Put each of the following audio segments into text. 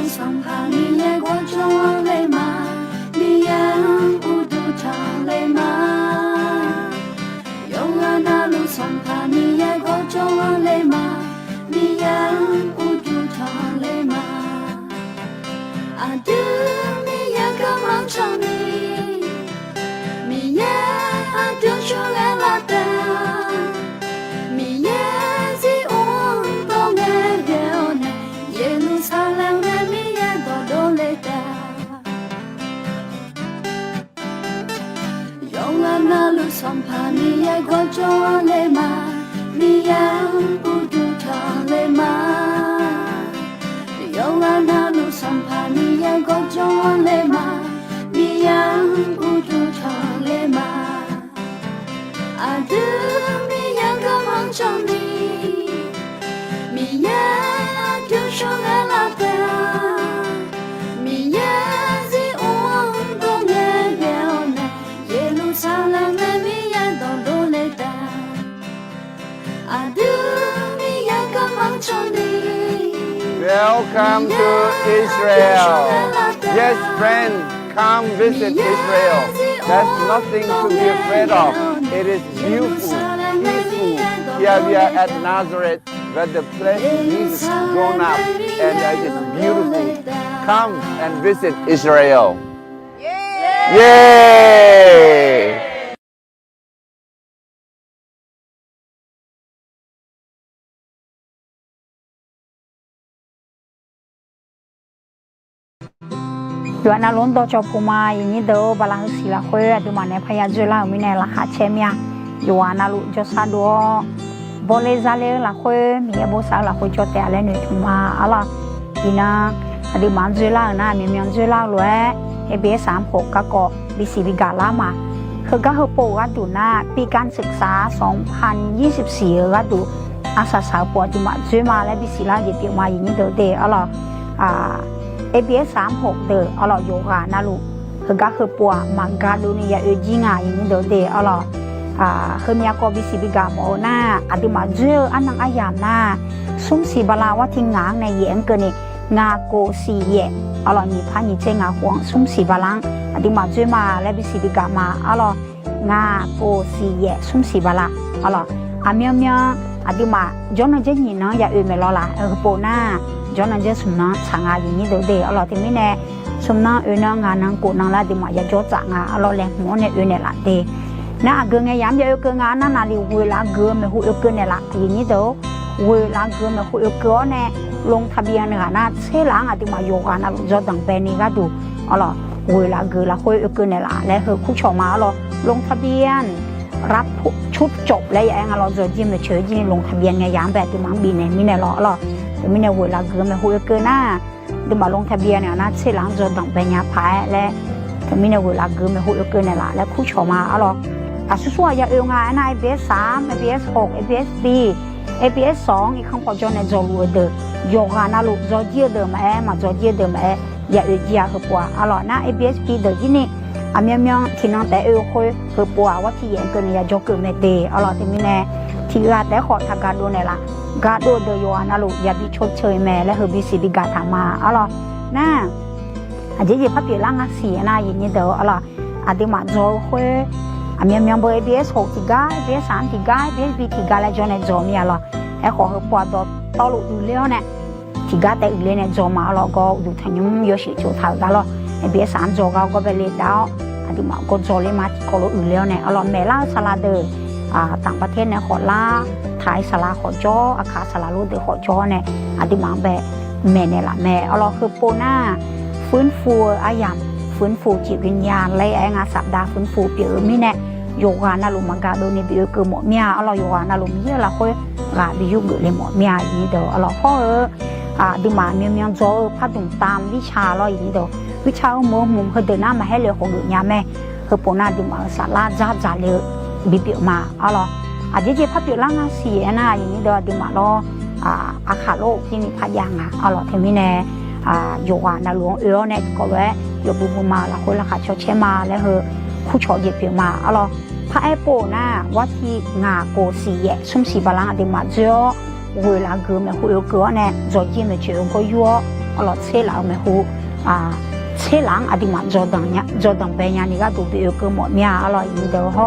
桑帕尼耶国中王雷玛，米亚乌杜长雷玛，永安那路桑帕尼耶国中王雷玛，米亚乌杜长雷玛，阿杜米亚格芒长米，米亚阿杜出来拉达。那路桑帕尼耶国中王雷玛，米亚乌杜长雷玛，永安那路桑帕尼耶国中王雷玛，米亚乌杜长雷玛，阿杜米亚格芒长米，米亚阿杜说爱拉达。Welcome to Israel. Yes, friend, come visit Israel. There's nothing to be afraid of. It is beautiful, peaceful. Here we are at Nazareth, where the place Jesus grown up, and it is beautiful. Come and visit Israel. Yay! 原来龙到叫婆妈，你都把那个洗了灰，对嘛？那拍下去了，没那拉下前面，原来路叫啥多，玻璃啥嘞拉灰，没也不啥拉灰叫带来女婆妈，啊啦，伊呢，对嘛？最拉那明明最拉来，ไอ้เบี้ย36ก็บิสิบิกาลามาคือก็คือปูก็ดูนะปีการศึกษา2024ก็ดูอาสาสาวปวดจุมาช่วยมาและบิสิลาเดียวมาอย่างนี้เด้อเด้ออ๋อไอ้เบี้ย36เด้ออ๋อโยกานะลูกคือก็คือปัวมังกาดูนี่อย่าจิงาอย่างนี้เด้อเด้ออ๋อคือมีก็บิสิบิกาโมนะอดีมาเจออันนั้นอายามนะสุ่มสีบลาว่าทิ้งงางในเย็นเกินนี่งาโกสีเย่อ๋อนี่พันนี่เจงาห่วงสุ่มสีบลังอดีมาช่วยมาและบิสิบิกามาอ๋องาโกสีเย่สุ่มสีบลาอ๋ออามีอดีมาจอนเจนี่เนาะอย่าไม่รอละปูน่าจอนเจสุ่มน้ำช่างอย่างนี้เด้ออ๋อที่ไม่แน่สุ่มน้ำน้ำงานน้ำกูน้ำละดีมาอย่าจอดจังอ๋อแรงหัวเนี่ยละเด้น่าเกินไงย้ำอย่าเกินงานนั่นน่ะดิเวลาเกินไม่หูเกินเนี่ยละอย่างนี้เด้อเวลาเกินไม่หูเกินเนี่ยลงทะเบียนเนี่ยนะเชื่อหลังอาทิตย์มาโยกันนะจอดังเป็นนี่ก็ดูอ๋อเวลาเกินละหูเกินเนี่ยละแล้วคือคู่ชมมาอ๋อลงทะเบียนรับชุดจบแล้วยังอ๋อจอจิ้มเฉยจิ้มลงทะเบียนไงย้ำแบบที่มังบินเนี่ยมีเนี่ยอ๋อแต่มีเนี่ยเวลาเกินไม่หูเกินน่ะเดี๋ยวมาลงทะเบียนเนี่ยนะเชื่อหลังจอดังเป็นยาพายแล้วแต่มีเนี่ยเวลาเกินไม่หูเกินเนี่ยละแล้วคู่ชมมาอ๋อสู้ๆอย่าเอางานนะ ABS 3 ABS 6 ABS B ABS 2อีกครั้งพอจะในจอรู้เด้อโยกานะลูกจอเจียเดิมมาจอเจียเดิมอย่าเอาเจียคือปัวอ๋อนะ ABS B เด้อที่นี่เมียที่น้องแต่คุยคือปัวว่าที่ยังเกินอย่าจอเกินไม่เด้อที่มีแน่ที่กาแต่ขอทางการดูเนี่ยละกาดูเด้อโยนะลูกอย่าบิชดเชยแม่และคือบิสิบิกาทางมาอ๋อนะอาจจะยิ่งพัฒนาง่ายสินะอย่างนี้เด้ออ๋อที่มาจอคุยเมียบอก ABS 6 ที่กา ABS 3 ที่กา ABS B ที่กาแล้วจอเนี่ยจอมีอะไรไอ้ขอคือปัวต่อลูกอยู่แล้วเนี่ยที่กาแต่อยู่แล้วเนี่ยจอมาแล้วก็ดูทางยุ่งเยอะสิจอถ่ายกันแล้ว ABS 3จอก็ไปเลี้ยดาวอันที่มาก็จอเลยมาที่ก็ลูกอยู่แล้วเนี่ยแม่ล่าสลาเดอร์ต่างประเทศเนี่ยขอล่าไทยสลาขอจออาคาสลาลูกเดอขอจอเนี่ยอันที่มาแบบแม่เนี่ยละแม่คือโปน่าฟื้นฟูอายามฟื้นฟูจิตวิญญาณและไอ้งานสัปดาห์ฟื้นฟูเปลี่ยนไม่แน่โยกานาลุมังกาโดนี่บิวคือหมดเมียโยกานาลุมีเยอะละค่อยบิวเลยหมดเมียอย่างนี้เด้อเพราะดิมาเมียจอพัดดุมตามวิชาอย่างนี้เด้อวิชามุมคือเดินหน้ามาให้เลยของหนูยาแม่คือปนาดิมาสาราจ้าเลยบิวมาอาจจะพัดเปลี่ยนร่างเสียนะอย่างนี้เด้อดิมาอาคาโลกที่มีพยางเทมิเน่โยกานาลุเนี่ยก็แวะโยบุบุมาละคนละขาชดเชมาแล้วคือคู่ชอเย็บเปียมาพระไอโปน่ะว่าที่งาโกสีแย่ชุ่มสีบาลังอดีมาเจอเวลาเกิดเนี่ยหัวเกิดเนี่ยจอดยิ้มเนี่ยเชื่อก็ยัว อร่อยเชลาไม่หูเชลังอดีมาจอดังเป็นยังนี่ก็ดูดีก็หมดเนี่ยอร่อยอยู่เดี๋ยวเขา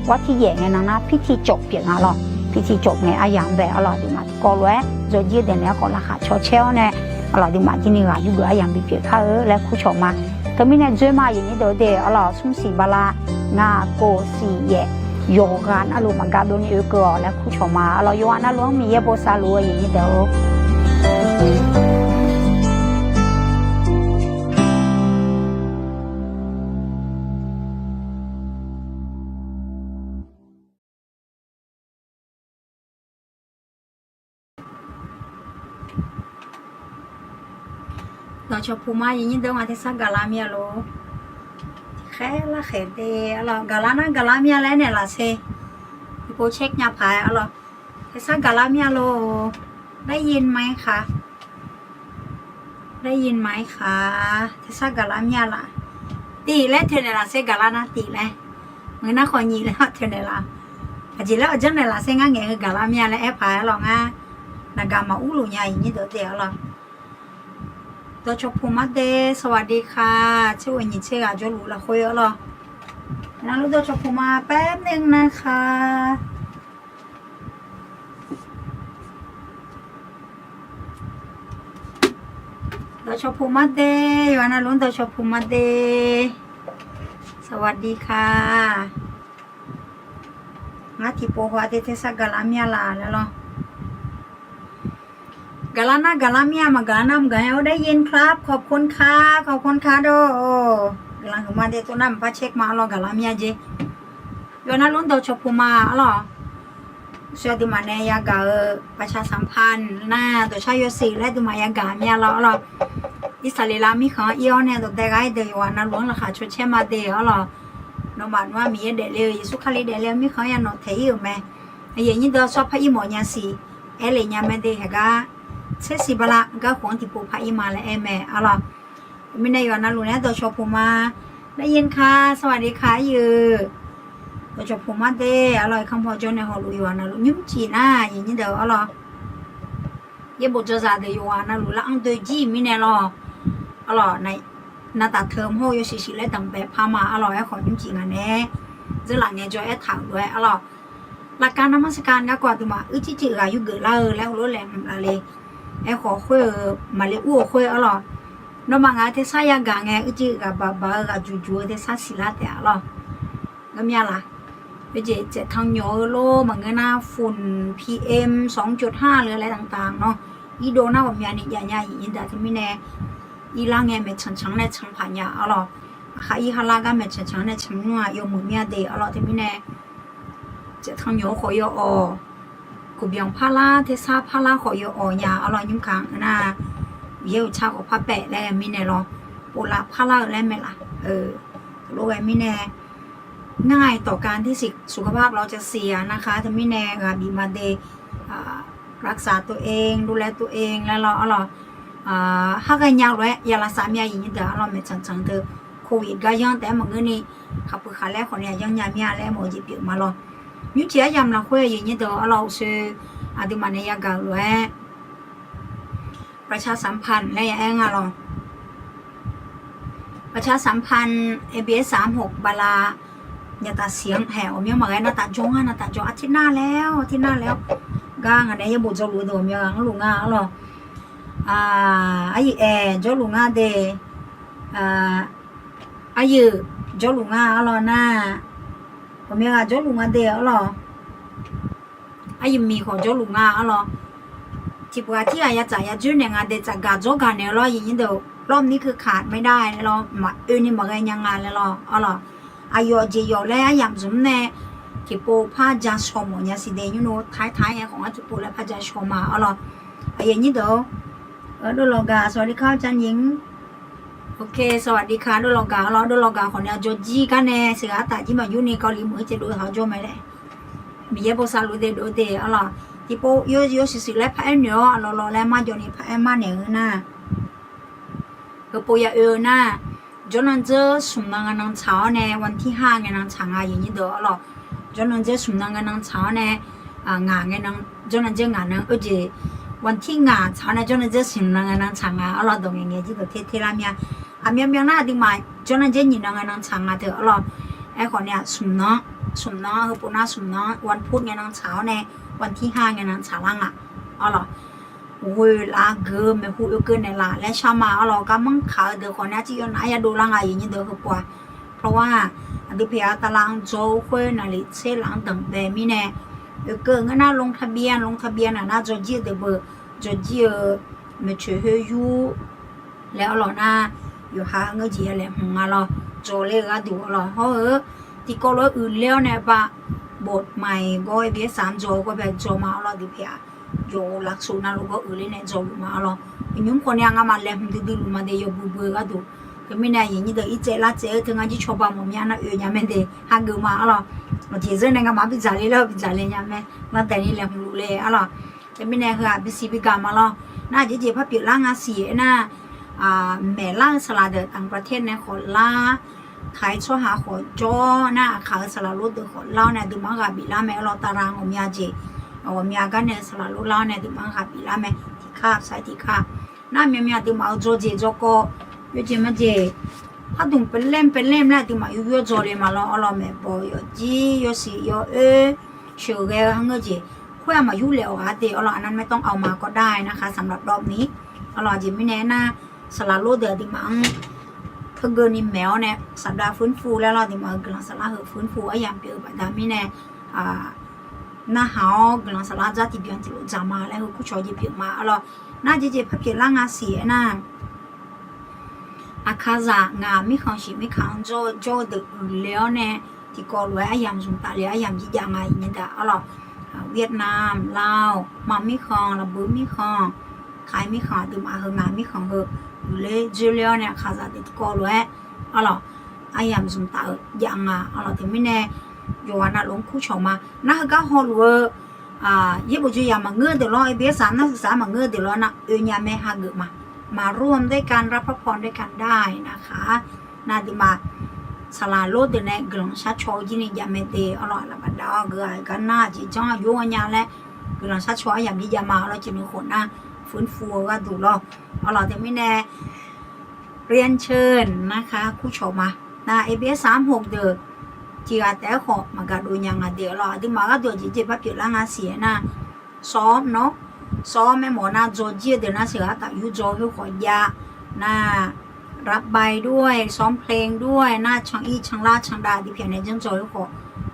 ว่าที่แย่ไงนะพิธีจบเปลี่ยนอร่อยพิธีจบไงอย่างแบบอร่อยดีมาก็เลยจะยืดเดี๋ยวนี้ก็ราคาชดเชลเนี่ยอร่อยดีมาที่นี่ก็อยู่ด้วยอย่างบีเปียเขาแล้วคู่ชมมาแต่ไม่แน่ใจมาอย่างนี้เดี๋ยวอร่อยสุ่มสีบาลางาโกสีแย่โยกันอารมณ์มันก็โดนเยอะก็แล้วคู่ชมมาอร่อยอยู่อันนั้นล้วนมีเยอะโบซาลัวอย่างนี้เดี๋ยวเราชอบพูมาอย่างนี้เดี๋ยวมาที่สักกาลามีอะไรแค่ละแค่เดียวเรากาลานะกาลามีอะไรเนี่ยล่ะเซ่พี่โปเช็คหน้าผายอะไรที่สักกาลามีอะไรได้ยินไหมคะได้ยินไหมคะที่สักกาลามีอะไรตีแล้วเธอเนี่ยล่ะเซ่กาลานะตีแล้วเมื่อน่าคนยีแล้วเธอเนี่ยล่ะจีแล้วจังเนี่ยล่ะเซ่งั้นเงี้ยกาลามีอะไรแอบผายอะไรง่ะนักการมาอุ้งลุยอย่างนี้เดี๋ยวเราตัวชมพูมาเดสวัสดีค่ะชื่อวันนี้ชื่ออาจจะรู้ละคุยแล้วนะรู้ตัวชมพูมาแป๊บนึงนะคะตัวชมพูมาเดอยู่นะลุ้นตัวชมพูมาเดสวัสดีค่ะงั้นที่โปรหัวเทศกาลามีอะไรแล้วกาลานะกาลามีมากาลานำกันเอาได้ยินครับขอบคุณค่ะขอบคุณค่ะโดกำลังมาเดตัวนั้นพาเช็คมาหรอกาลามีเจย้อนลุ้นตัวชพูมาหรอเชื่อที่มาเนี่ยยากาประชาสัมพันธ์น่าตัวชายสีและตัวมายากามีหรออิสราเอลมีของอีออนเนี่ยตัวแต่ไงเดี๋ยวนั้นลุ้นราคาชดเชยมาเดี๋ยวหรอนบันว่ามีเดลเลยสุขาลีเดลมีของยันโนเทียมไหมอย่างนี้ตัวชอบพระอิโมยันสีเอเลยยังไม่ได้เหรอเช่นสิบละก็ของที่ปูพายมาและแม่อะไรไม่ได้ย้อนนะลุงเนี่ยตัวชอบผมมาได้ยินค่ะสวัสดีค่ะยืตัวชอบผมมาเด้อร่อยคำพอจนในหอลุยวันนะลุงยิ้มจีน่าอย่างนี้เดี๋ยวอะไรยังบุตรจะเดี๋ยววันนะลุงละอังตัวจีไม่แน่หรออะไรในหน้าตาเทอมโฮยสิและตั้งแบบพามาอร่อยขอยิ้มจีน่าเนี่ยจะหลังเนี่ยจะแอดถามด้วยอะไรหลักการนมัสการก็กว่าตัวมาจิจิกาอยู่เกิดแล้วรู้แหล่งอะไรไอ้ขอคุยมาเลยอู้คุยอ๋อน้องบางอาทิตย์สายกางไงจีกับบ้ากับจู่ๆที่สาสิลาเดียอ๋อก็มีอะไรจะทางโยโลมันก็น่าฝุ่น PM 2.5 หรืออะไรต่างๆเนาะอีโดน่าแบบมีอันนี้ใหญ่ๆอีแต่ที่มีแน่อีล่างไงไม่ชั้งๆในชั้งผ่านยาอ๋อค่ะอีฮาลาก็ไม่ชั้งๆในชั้งนัวยมือมีอะไรอ๋อที่มีแน่จะทางโยขอยอ๋อกูเบียงพาลาเทซ่าพาลาขอยอ่อยาอร่อยยิ่งขังนะเยี่ยวชาของพาแปะแล้วมีแน่หรอปุระพาลาแล้วไหมล่ะรู้ไว้มีแน่ง่ายต่อการที่สุขภาพเราจะเสียนะคะถ้ามีแน่ค่ะบีมาเดรักษาตัวเองดูแลตัวเองแล้วเราถ้าเกิดยาวเลยยาละสามยาอย่างนี้เดี๋ยวเราไม่จังๆเธอโควิดก็ยังแต่เหมือนนี่ขับไปขาแรกคนเนี่ยยังยามีอะไรหมดจีบมาหรอมิเชียยำละคุยอย่างนี้เดี๋ยวเราซื้ออาดิมันเนี่ยก็เลยประชาสัมพันธ์และอย่างเงี้ยหรอประชาสัมพันธ์ ABS 36บาลาอย่าตัดเสียงแหวมีมาไงน่าตัดจงน่าตัดจงอาทิตย์หน้าแล้วก้างอันนี้ยังบุจะรู้ตัวมีอะไรลุงอ่ะหรอไอ้จะลุงอ่ะเดไอ้จะลุงอ่ะหรอน่าผมยังอาจจะลุงอ่ะเดียวหรอไอ้ยังมีของจะลุงอ่ะหรอที่ปกติอาจจะจุดเนี่ยงานเด็กจากการโจกันเนี่ยหรออย่างนี้เดี๋ยวรอบนี้คือขาดไม่ได้หรอมานี่มาไงยังงานเลยหรอหรออายุเจียวแล้วอย่างสมเนี่ยที่ปูพาจะชมเนี่ยสิเดียวนู้ท้ายของที่ปูแล้วพาจะชมมาหรอไอ้อย่างนี้เดี๋ยวดูโลกาสวัสดีค่ะจันยิงโอเคสวัสดีค่ะดูโลกาคนเนี่ยจะจีกันเนี่ยเสือแต่ที่มาอยู่ในเกาหลีเหมือนจะดูเขาจะไม่ได้มีเยอะภาษาลูเดดูเดออะไรที่พวกยูสิแล้วพายเนื้อเราแล้วมาจนนี่พายมาเนี่ยนะก็พยานะจนนั้นจะสุ่มนั่งนั่งเช้าเนี่ยวันที่5เนี่ยนั่งช้างอย่างนี้เด้ออะไรจนนั้นจะสุ่มนั่งนั่งเช้าเนี่ยงานเนี่ยนั่งจนนั้นจะงานนั่ง วันที่งาชาวนาจนจะสิงนังนังช่างเราตรงอย่างเงี้ยที่ตัวเทลามีอามีนะที่มาจนจะยินนังช่างเถอะเราไอ้คนเนี้ยสุ่มน้องคือปุ่นสุ่มน้องวันพุธไงนังเช้าเนี่ยวันที่5ไงนังเช้าล่างเราโอ้ยลาเกินไม่พูดเกินในละและชามาเราก็มั่งขายเดี๋ยวคนนี้ที่ยังไหนอย่าดูล่างอย่างนี้เดี๋ยวคือปัวเพราะว่าดิเพียตารางโจ้คุยนั่นลิเซลังตั้งแต่มีเนี่ยเกินก็น่าลงทะเบียนน่าจะจีเดี๋ยวเบอร์จะจีไม่ช่วยอยู่แล้วเราน่าอยู่หาเงินจีอะไรหัวเราโจเล่ก็ดูเราเพราะที่ก็เราอื่นแล้วเนี่ยปะบทใหม่ก็ไอ้เบี้ย3โจก็แบบโจมาเราดิเพียโยลักษณะเราก็อื่นเลยเนี่ยโจมาเรายุ่งคนยังมาเล่มดื้อๆมาเดียวบูก็ดูก็ไม่ได้อย่างนี้เดี๋ยวอีเจล่าเจถึงอาจจะชอบมาหมดยังน่ะยังไม่ได้หางมาเราบางทีเรื่องนั้นก็มาพิจารณาแล้วพิจารณายังไม่มาแต่นี่เล่มรู้เลยเราก็ไม่ได้คือพิสิบิกามาเราน่าจะเจ็บพับผิวร่างอาเซียน่ะแม่ล่างสลัดต่างประเทศในขอล่าขายช่วหาขอจ้อน่ะขายสลัดรถเดือขอเล่าเนี่ยดูมังกรบิลาแม่เราตารางอมยาเจอมยากันเนี่ยสลัดรถเล่าเนี่ยดูมังกรบิลาแม่ที่คาบใส่ที่คาบน่าเมียดูมาเอาโจเจโจก็อยู่เจมาเจถ้าดูเป็นเล่มแล้วดูมาอยู่โจเลยมาเราแม่ปอยจีอยู่สิอยู่เชื่อแกทั้งเจคุยมาอยู่แล้วเดี๋ยวเราอันนั้นไม่ต้องเอามาก็ได้นะคะสำหรับรอบนี้เราจะไม่แน่นะสลัดโลเดือดที่มันถ้าเกินนี่แมวเนี่ยสัปดาห์ฟื้นฟูแล้วเราที่มันกำลังสลัดฟื้นฟูไอ้ยังเปลี่ยนไปแต่ไม่แน่หน้าหาวกำลังสลัดจะที่เปลี่ยนที่เราจะมาแล้วผู้ชายจะเปลี่ยนมาเราน่าจะพับเปลี่ยนร่างอาเซียนะอาคาซางาไม่ขังชิไม่ขังโจเดือดแล้วเนี่ยที่ก่อไว้ไอ้ยังสุ่มตาเลยไอ้ยังยี่ยังไงเนี่ยแต่เราเวียดนามลาวมาไม่ขังเราบื้อไม่ขังขายไม่ขังดื่มอาหารงานไม่ขังเหอะเลยจูเลียเนี่ยข้าจะติดก่อเลยอะไรไอ้ยามสุ่มตาอย่างอะไรที่ไม่แน่อยู่วันนั้นลงคู่ชมมาน่าก็ฮอลเวอร์ยี่ปุจุยามาเงือเดี๋ยวรอไอ้เบี้ย3นักศึกษามาเงือเดี๋ยวรอนะยาแม่ฮาเกมาร่วมด้วยกันรับพระพรด้วยกันได้นะคะน่าดีมาสลาโลดเนี่ยกลางชัดโชยินี่ยาแม่เตออะไรละบัดดาวเกยกันน่าจีจ้าอยู่วันยาและกลางชัดโชอย่างที่ยามาเราจะมีคนนะฟื้นฟูก็ดูรอเราแต่ไม่แน่เรียนเชิญนะคะคู่ชมมาABS 36เดือจีอาแต่ขอมากระดูยังเดี๋ยวรอที่มาก็ตัวจีพับผิวร่างอาเซียนะซ้อมเนาะซ้อมแม่หมอนะโจจีเดี๋ยวนะเสือแต่ยูโจคือขอยานะรับใบด้วยซ้อมเพลงด้วยนะช่างอีช่างลาช่างดาที่เพียงในจังโจคือขอ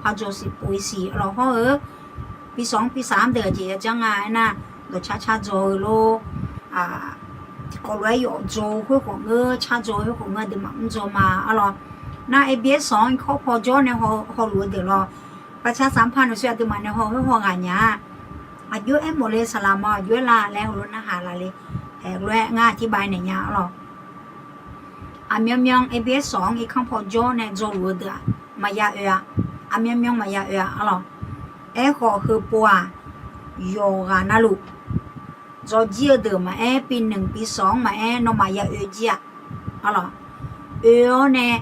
พาโจสิปุยสีเราเพราะปี2ปี3เดือจีจะไงนะเราช้าโจโลก็เลยอยู่โจคือของช้าโจคือของเดี๋ยวมันโจมาน่าABS 2เขาพอโจเนี่ยเขารู้เดี๋ยวรอประชาสัมพันธ์เสียตัวมันเนี่ยเขางานเนี่ยอายุหมดเลยสลามอายุลาแล้วรุ่นอาหารอะไรแหกแรกงานที่ใบเนี่ยหรอเมียงABS 2อีกข้างพอโจเนี่ยโจรู้เดี๋ยวมายาเมียงมายาหรอขอคือปัวโยกานาลูโจจีเดิมมาปี1ปี2มานมายาจีหรอเนี่ย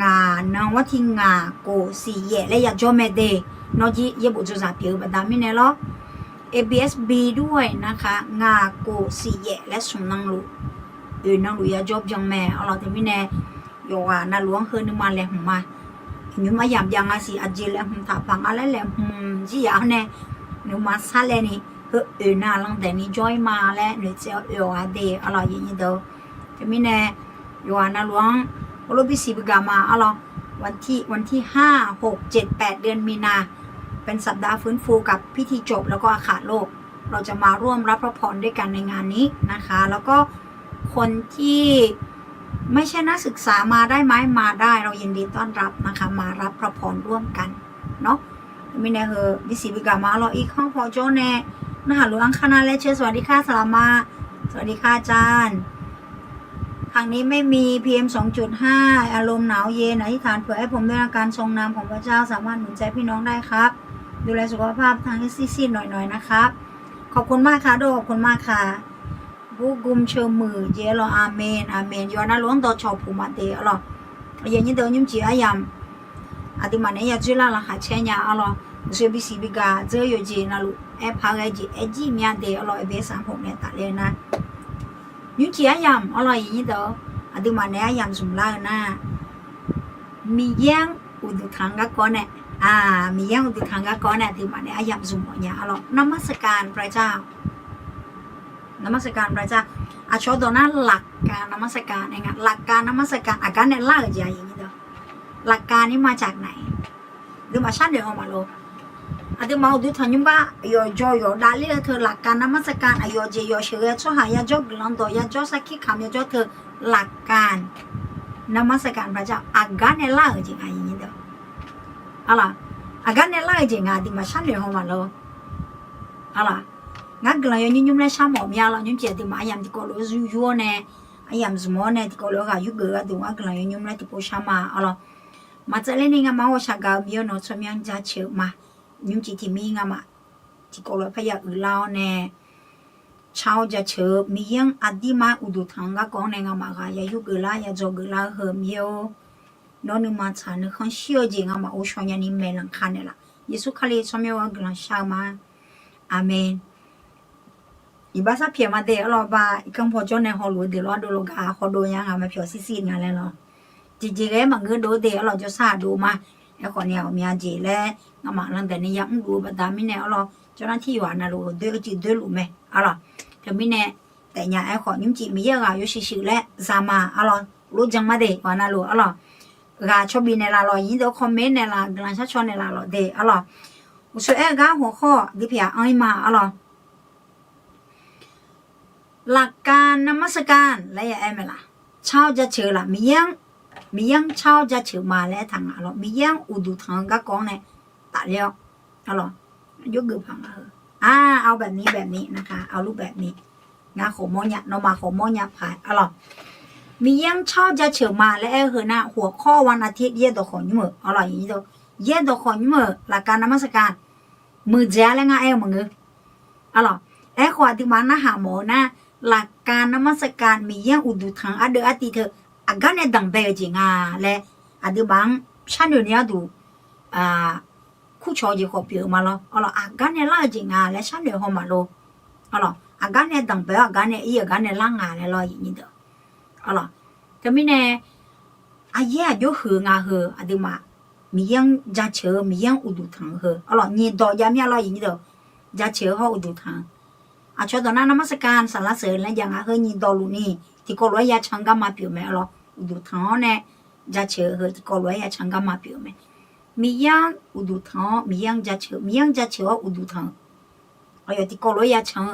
งานว่าที่งาโกสีเย่และอยากจอมเดย์นอจีเย่บุจจาเปียวแบบนั้นเนี่ยหรอABS B ด้วยนะคะงาโกสีเย่และสมนังลูนังลูอยากจอบยังแม่เราแต่ไม่แน่โยกน่าหลวงคือนึกมาแหลมมานึกมาหยาบยังสิอาจีแหลมถาพังอะไรแหลมจีอยากเนี่ยนึกมาซาเลนี่น่าลังแต่นี่จอยมาแล้วนึกจะเดย์อะไรอย่างนี้เด้อแต่ไม่แน่โยน่าหลวงโลบิสิบกามาวันที่5 6 7 8เดือนมีนาเป็นสัปดาห์ฟื้นฟูกับพิธีจบแล้วก็อาขาดโลกเราจะมาร่วมรับพระพรด้วยกันในงานนี้นะคะแล้วก็คนที่ไม่ใช่นักศึกษามาได้ไหมมาได้เรายินดีต้อนรับนะคะมารับพระพรร่วมกันเนาะไม่แน่บิสิบกามาเราอีกข้องพอโจแน่นะคะหลวงคณะเลเชอร์สวัสดีค่ะสลามาสวัสดีค่ะอาจารย์ทางนี้ไม่มี PM 2.5 อารมณ์หนาวเย็นอธิษฐานเผื่อให้ผมด้วยการทรงนามของพระเจ้าสามารถหนุนใจพี่น้องได้ครับดูแลสุขภาพทางซีหน่อยนะครับขอบคุณมากค่ะขอบคุณมากค่ะบุกุมเชิญมือเจรออาเมนยอนะหลวงต่อชอบภูมิเตออย่างนี้เดี๋ยวยิ้มจีอายามอธิมาเนี่ยจุฬาละหาเชียร์อ所以比西比噶这有钱那路哎爬个钱哎几面的阿拉一边上坡呢打嘞呢，你几样阿拉一的啊对嘛呢样什么啦呢？米样我都谈个ก่อนเนี่ยมีอย่างอุดทางก็ก่อนเนี่ยที่มาเนี่ยยามสมมุติเนี่ยเรานมัสการพระเจ้านมัสการพระเจ้าชอบตอนนั้นหลักการนมัสการเองหลักการนมัสการอาการเนี่ยล่าใจอย่างนี้เด้อหลักการนี้มาจากไหนดูมาชั้นเดียวมาโลดูมาดูทางยุ่งบ้าโยโยโยดาลีเธอหลักการนมัสการโยเจโยเชื่อช่วยหายาจกลังตัวยาจกสักขี้คำยาจกเธอหลักการนมัสการพระเจ้าอาการเนี่ยล่าจริงอย่างนี้เด้ออะไรอาการเนี่ยล่าจริงดูมาชั้นเดียวมาโลอะไรงั้นก็เลยยุ่งเลยช้าหมอมีอะไรยุ่งเจดีมาอย่างที่ก็รู้อยู่เนี่ยอย่างสมมติเนี่ยที่ก็รู้ก็ยุ่งเกิดดูว่าก็เลยยุ่งเลยที่พูดช้ามาอะไรมาจะเล่นยังไงมาว่าชากามีโนชมีอันจะเชื่อมายุ่งจีที่มีงั้นมาที่ก็รู้พยาอื่นแล้วเนี่ยชาวจะเชื่อมียังอดีมาอุดุทางก็ก่อนเนี่ยงั้นมาก็อย่ายุ่งเกิดละอย่าจบเกิดละเหิมเยอะน้องนึกมาฉันนึกขันเชื่อจริงงั้นมาโอ้ชวนยันนี่เมลังคันเนี่ยละเยซูคริสต์ชมีว่าก็ลังช้ามาอาเมนอีบ้าซาเพียมาเดอเราบ้าอีกคำพอจนในฮอลลูดเดี๋ยวเราดูโลกาฮอดูยังอ่ะมาเพียวซีๆงานแล้วเนาะจริงๆมันก็ดูเดี๋ยวเราจะซาดูมาไอ้คนเนี่ยมีอาจีแล้วงามาหลังแต่นี่ยังดูบัดามิเนี่ยเราเจ้าหน้าที่ว่านะรู้เดี๋ยวจีเดี๋ยวรู้ไหมอะไรแต่มิเนี่ยแต่เนี่ยไอ้คนยุ่งจีมีเยอะอะอยู่ชิวๆแล้วซามาอะไรรู้จังมาเดว่านะรู้อะไรก็ชอบบินในละเรายินดีคอมเมนต์ในละกำลังชัดชวนในละเราเดอะไรส่วนไอ้ก้าหัวข้อดิพี่ไอ้มาอะไรหลักการนมัสการและอย่าแอมล่ะชาวจะเชื่อละมียังชาวจะเชื่อมาแล้วทางอะไรมียังอุดุทางก็กองเนี่ยตัดแล้วอะไรยกเกือบพังเอาแบบนี้นะคะเอารูปแบบนี้งาขโมยเนี่ยนมาขโมยเนี่ยผ่านอะไรมียังชาวจะเชื่อมาแล้วเหรอนะหัวข้อวันอาทิตย์เย็ดดอกขอนมืออะไรอย่างนี้ตัวเย็ดดอกขอนมือหลักการนมัสการมือเจ้าแล้วไงมึงอะไรขวาที่มันน่าหาหมอนะหลักการนมัสการมีอย่างอุดุทางอดีตเธออาการเนี่ยดังเบลจริงและอดีตบางฉันอยู่เนี่ยดูคู่ชอจีขอเปลี่ยนมาแล้วอาการเนี่ยล่าจริงและฉันอยู่ห้องมาแล้วอาการเนี่ยดังเบลอาการเนี่ยอาการเนี่ยล่างแล้วอย่างนี้เด้อแต่ไม่แน่เย่ยกหืออดีตมามีอย่างจะเชื่อมีอย่างอุดุทางนี่ดอกยามีอะไรอย่างนี้เด้อจะเชื่อเขาอุดุทางชอบตอนนั้นนมัสการสารเสริญและอย่างนี่ดอลูนี่ที่ก็ร้อยยาชังกามาเปียวไหมอุดุทางเนี่ยจะเชื่อที่ก็ร้อยยาชังกามาเปียวไหมมีอย่างอุดุทางมีอย่างจะเชื่ออุดุทางที่ก็ร้อยยาชัง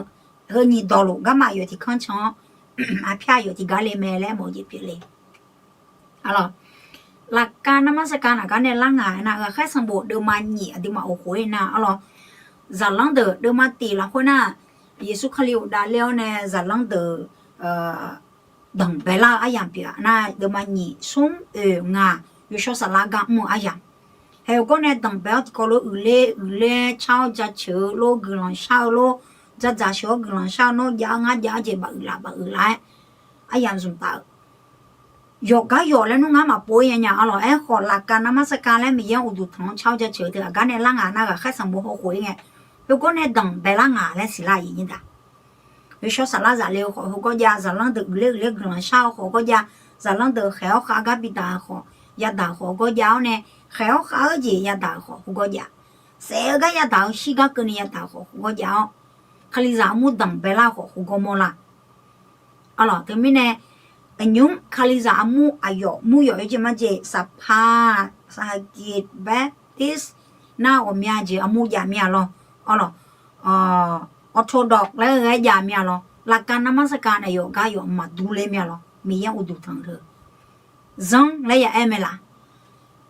นี่ดอลูกามาที่ขันชังพี่ที่กาเลเมลโมจิเปียวเลยหลักการนมัสการอาการเนี่ยล่างนะก็แค่สมบูรณ์เดิมมาหนีที่มาโอ้โหนะจะลังเดิมมาตีละคนน่ะเยซูคริสต์ดาเลียวเนี่ยจะลังเดดังเบลาอย่างเปียนะเดมานี่ซุ่มงาอยู่ชอบสลากมูอย่างเฮลก็เนี่ยดังเบลที่ก็รู้เล่ชาวจะเชื่อโลกหลังชาวโลจะเชื่อกหลังชาวโนยางาเจ็บบ้าอย่างสุดท้ายยกแล้วนุ่งมาป่วยอย่างขอหลักการนมัสการแล้วมีอย่างอุดุทางชาวจะเชื่อเถอะการเนี่ยล่างนะก็แค่สมบูรณ์หัวไง如果你等白浪啊，来是哪原因的？有小啥啦杂料好，好个家杂浪的热可能少，好个家杂浪的还要下个比大好，也大好个家呢，还要下个节也大好，好个家，谁个也大，四个跟你也大好，好个家，可你咱们等白浪好，好个么啦？对面呢，用可你咱们木有一么节十趴，啥节白，this，那我们也节木也咩咯？ออโทดอกแล้วไงยามีอะไรหลักการนมัสการนายกายมาดูเลยมีอะไรมีอย่างอุดุทางเธอจังเลยอย่าเอ็มล่ะ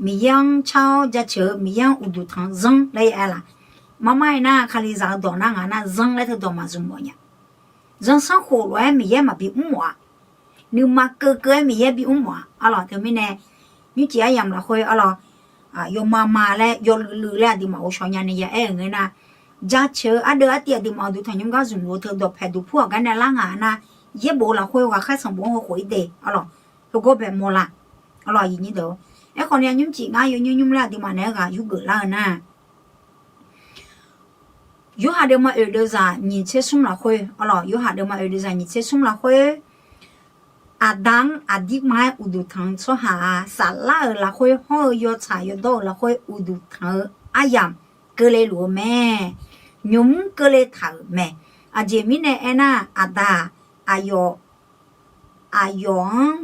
มีอย่างชาวจะเชื่อมีอย่างอุดุทางจังเลยอย่าล่ะมาไม่น่าคาลิซาดอนังนะจังเลยเธอดอมาจุ่มเนี่ยจังสังขารว่ามีอย่างมาบีอุ้มวะนึกมาเกยมีอย่างบีอุ้มวะเธอไม่แน่นี่จีอายังละคุยยมมาแล้วยลือแล้วดิมาโอชอยานี่อย่าเอ็งเลยนะจะเชื่อเดี๋ยวที่ดิมาดูทางยังก็จุ่มรู้เธอดอกแผ่ดูพวกกันในล่างนะเย็บโบราณคุยว่าแค่สมบูรณ์หัวเดย์แล้วก็แบบโมละอย่างนี้เด้อคนนี้ยุ่งจีง่ายยุ่งแล้วดิมาเนี่ยก็ยุ่งเกิดแล้วนะ有哈的嘛有的啥你切送了会，哦咯，有哈的嘛有的啥你切送了会。阿当阿弟买乌杜汤说哈，沙拉了会好要茶要到了会乌杜汤阿样格来罗咩，牛格来头咩，阿姐咪呢哎那阿达阿哟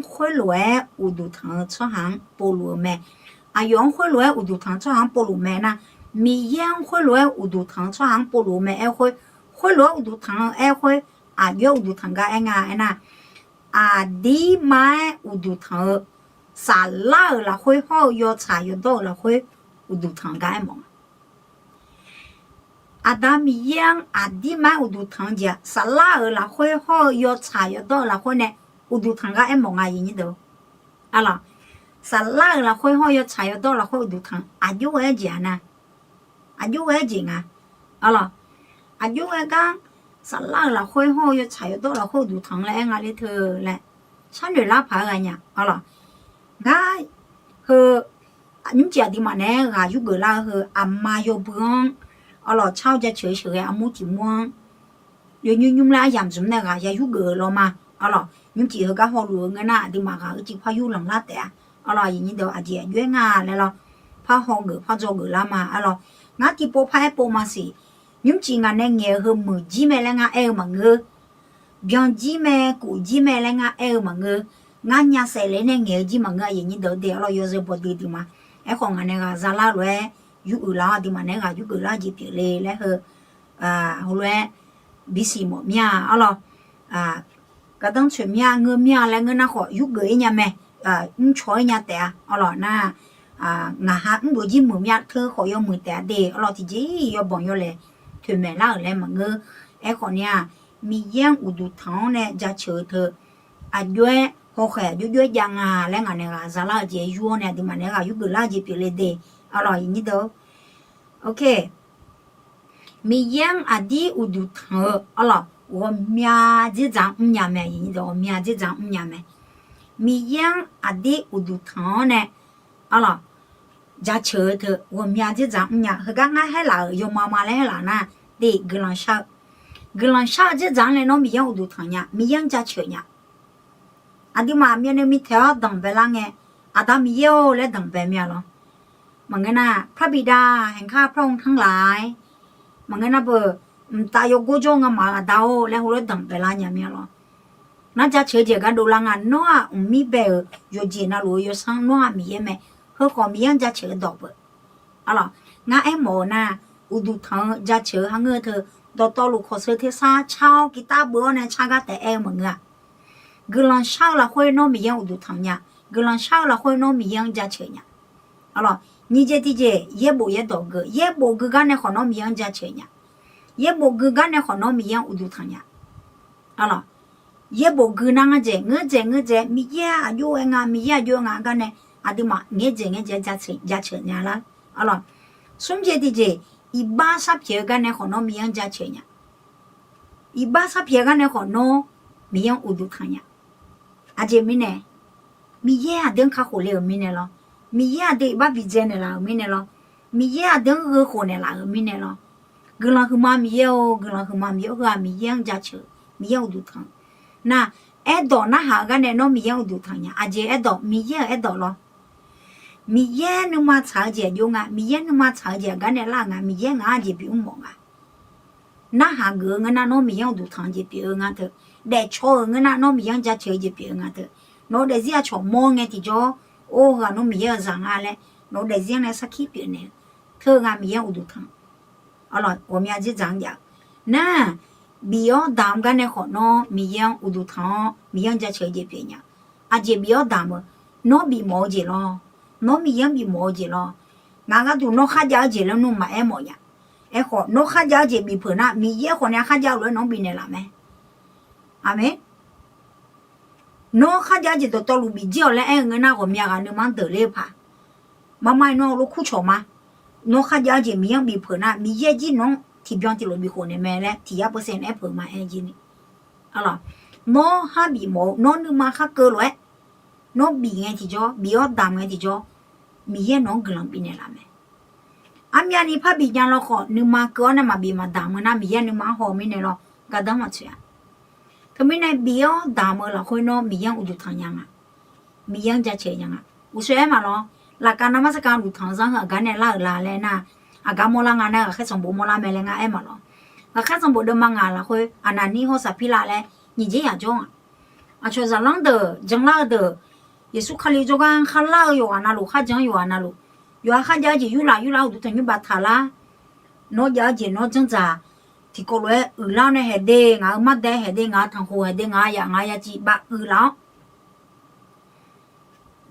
会来乌杜汤说行菠萝咩，阿羊会来乌杜汤说行菠萝咩那，米羊会来乌杜汤说行菠萝咩，哎会来乌杜汤哎会阿哟乌杜汤个哎呀哎那。阿弟买乌杜汤，沙拉了会好要茶要到了会乌杜汤个么？阿达米样阿弟买乌杜汤家，沙拉了会好要茶要到了会呢乌杜汤个么啊？印尼都，阿啦，沙拉了会好要茶要到了会乌杜汤，阿就会讲呢，阿就会讲啊，阿啦，阿就会讲。沙拉了会好要菜到了好多汤嘞，俺里头嘞，山里拉爬个呀，好了，俺和你们家的嘛呢，俺有个啦和阿妈要不讲，好了，吵架吵吵的阿母就忙，你们俩养什么那个也有个了嘛，好了，你们几个好路个那的嘛个就怕有人拉的，好了，人家都阿姐约俺来了，怕好个怕做个啦嘛，好了，俺的不怕不嘛是。nhưng chỉ ngàn này nghe hơn 10 gì mẹ là ngà eo mà ngơ, biang gì mẹ cụ gì mẹ là ngà eo mà ngơ, ngà nhà xe lên này nghe gì mà ngơ vậy như đầu tiên là yêu rồi bỏ đi mà, em không ngà này ngà ra la rồi, yêu la thì mà này ngà yêu la gì bị lệ lại hờ, hồi rồi bị xì một mía, alo, cái đằng chuyện mía ngơ mía lại ngơ na họ yêu gửi nhà mẹ, choi nhà tẻ, alo na, ngà hát bữa gì một mía thưa họ yêu một tẻ đi, alo thì gì yêu bọn yêu lệ. Thôi mẹ là ở đây mà ngơ em còn nha mi giang u du thang này ra chơi thơ à duy họ khỏe duy giang à lấy ngày này ra là gì duy này thì mà này là duy là gì bị lên đây à rồi như đó ok mi giang à đi u du thang à rồi 我名字长nhà mẹ như đó 名字长nhà mẹ mi giang à đi u du thang này à rồi ra chơi thơ, 我名字长呀，和刚刚还老有妈妈来了呢，对，格朗少这长来那米样我都疼呀，米样家chơi呀，阿弟妈面那米条等白浪哎，阿达米要来等白面了，มังกันน่ะพระบิดาแห่งข้าพระองค์ทั้งหลายมังกันน่ะเบอตายกโกจงมาดาวแล้วหัวดังไปลาเนี่ยมีหรอน่าจะเฉยๆกันดูละงานนัวมีเบลอยู่จีน่ะรู้อยู่สังนัวมีเยอะไหมเฮาก็มียังจะเฉยดอกเบออะล่ะงาไอ้หมอน่ะอุดุทังจะเฉยหาเงือเธอตอลูกขอเสือเทซ่าเช่ากีตาร์เบอร์เนี่ยชากะแต่เอเหมือนอ่ะกลังเช่าละห้อยน้อมียังอุดุทังเนี่ยกลังเช่าละห้อยน้อมียังจะเฉยเนี่ยอะล่ะนี่เจติเจเย่บ่เย่ดอกเกเย่บ่กกันเนี่ยขอน้อมียังจะเฉยเนี่ยเย่บ่กกันเนี่ยขอน้อมียังอุดุทังเนี่ยอะล่ะเย่บ่กนังเจเงเจมีเย่อายุเองอ่ะมีเย่อายุงากันเนี่ยอะดิมาเงเจจะเฉยเนี่ยละอะล่ะสมเจติเจอีบ้าซับเพียกันเนี่ยขอน้อมียังจะเฉยเนี่ยอีบ้าซับเพียกันเนี่ยขอน้อมียังอุดุทังเนี่ยอาเจมิเนี่ยมีเย่อะเดินข้าโคเลมิเนี่ยละมีเย่อะเดบ้าบิเจเนี่ยละมิเนี่ยละมีเย่อะเดินโคเนี่ยละมิเนี่ยละกลังคือมามีเย่อกลังคือมามีเย่อมีเย่ยังจะเฉยมีเย่อุดุทังน่ะเอ็ดดอน่ะหากันเนี่ยน้อมีเย่อุดุทังเนี่ยอาเจเอ็ดดอมีเย่เอ็ดดอละมีเย่นึมาชาเจยงอ่ะมีเย่นึมาชาเจกันเนี่ยละงะมีเย่งาเจบิอุมองอ่ะน่ะหาเกงน่ะน้อมีเย่อุดุทังเจบิงอ่ะเถอะแต่ชอเงน่ะน้อมีเย่จะเฉยเจบิงอ่ะเถอะน้อเดเซียชอมองไงติจ่อโอ้ฮะน้อมีเย่จังอ่ะแหละน้อเดเซียเนี่ยสักขี้เปียเนี่ยเธองามีเย่อุดุทังอ๋อล่ะ我们จะจังอย่างน่ะบิยอดามกันเนี่ยขอน้อมีเย่อุดุทังมีเย่จะเฉยเจบิเนี่ยอาเจบิยอดามน้อบีหมอเจลอน้อมียังบีหมอเจลองาก็ดูน้อข้าเจ้าเจแล้วน้อมาหมอเนี่ยขอน้อข้าเจ้าเจบีเพิ่นน่ะมีเย่คนเนี่ยข้าเจ้าเลยน้องบีเนี่ยล่ะแม่อาเมนน้องข้าเจ้าเจตอลูบีเจียวแล้วเงินน่ะก็มีกันนึมันเตเลยพามาไม่น้องลูกคู่ชมาน้องข้าเจ้าเจมียังบีเพิ่นน่ะมีเย่จีน้องที่บิยองที่ลูบีคนเนี่ยแม่แล้วที่ยาเปอร์เซ็นต์เพิ่นมาจีนี่อะล่ะน้องหาบีหมอน้องนึมาข้าเกลวยน้องบีไงที่จ่อบียอดดามไงที่จ่อมีเย่น้องกลังบีเนี่ยล่ะแม่阿米亚你怕比讲了好，你妈哥那嘛比嘛大么那米呀你妈好没呢咯，噶当么吃啊？他们那比哦大么了会喏米样有就汤样啊，米样加吃样啊，有说嘛咯，那干那么是干有汤上个干那拉嘞那，啊干么啦干那个开从不么啦没嘞个哎嘛咯，那开从不的嘛干了会，啊那你好啥皮啦嘞，你这样种啊，啊确实浪的，将浪的，也是看你做干看浪有啊那路，看将有啊那路。有啊，哈家姐有啦，我都等于把他啦。我家姐我正在，提过来，老呢还得，我妈的还得，我堂户还得，我呀几把老。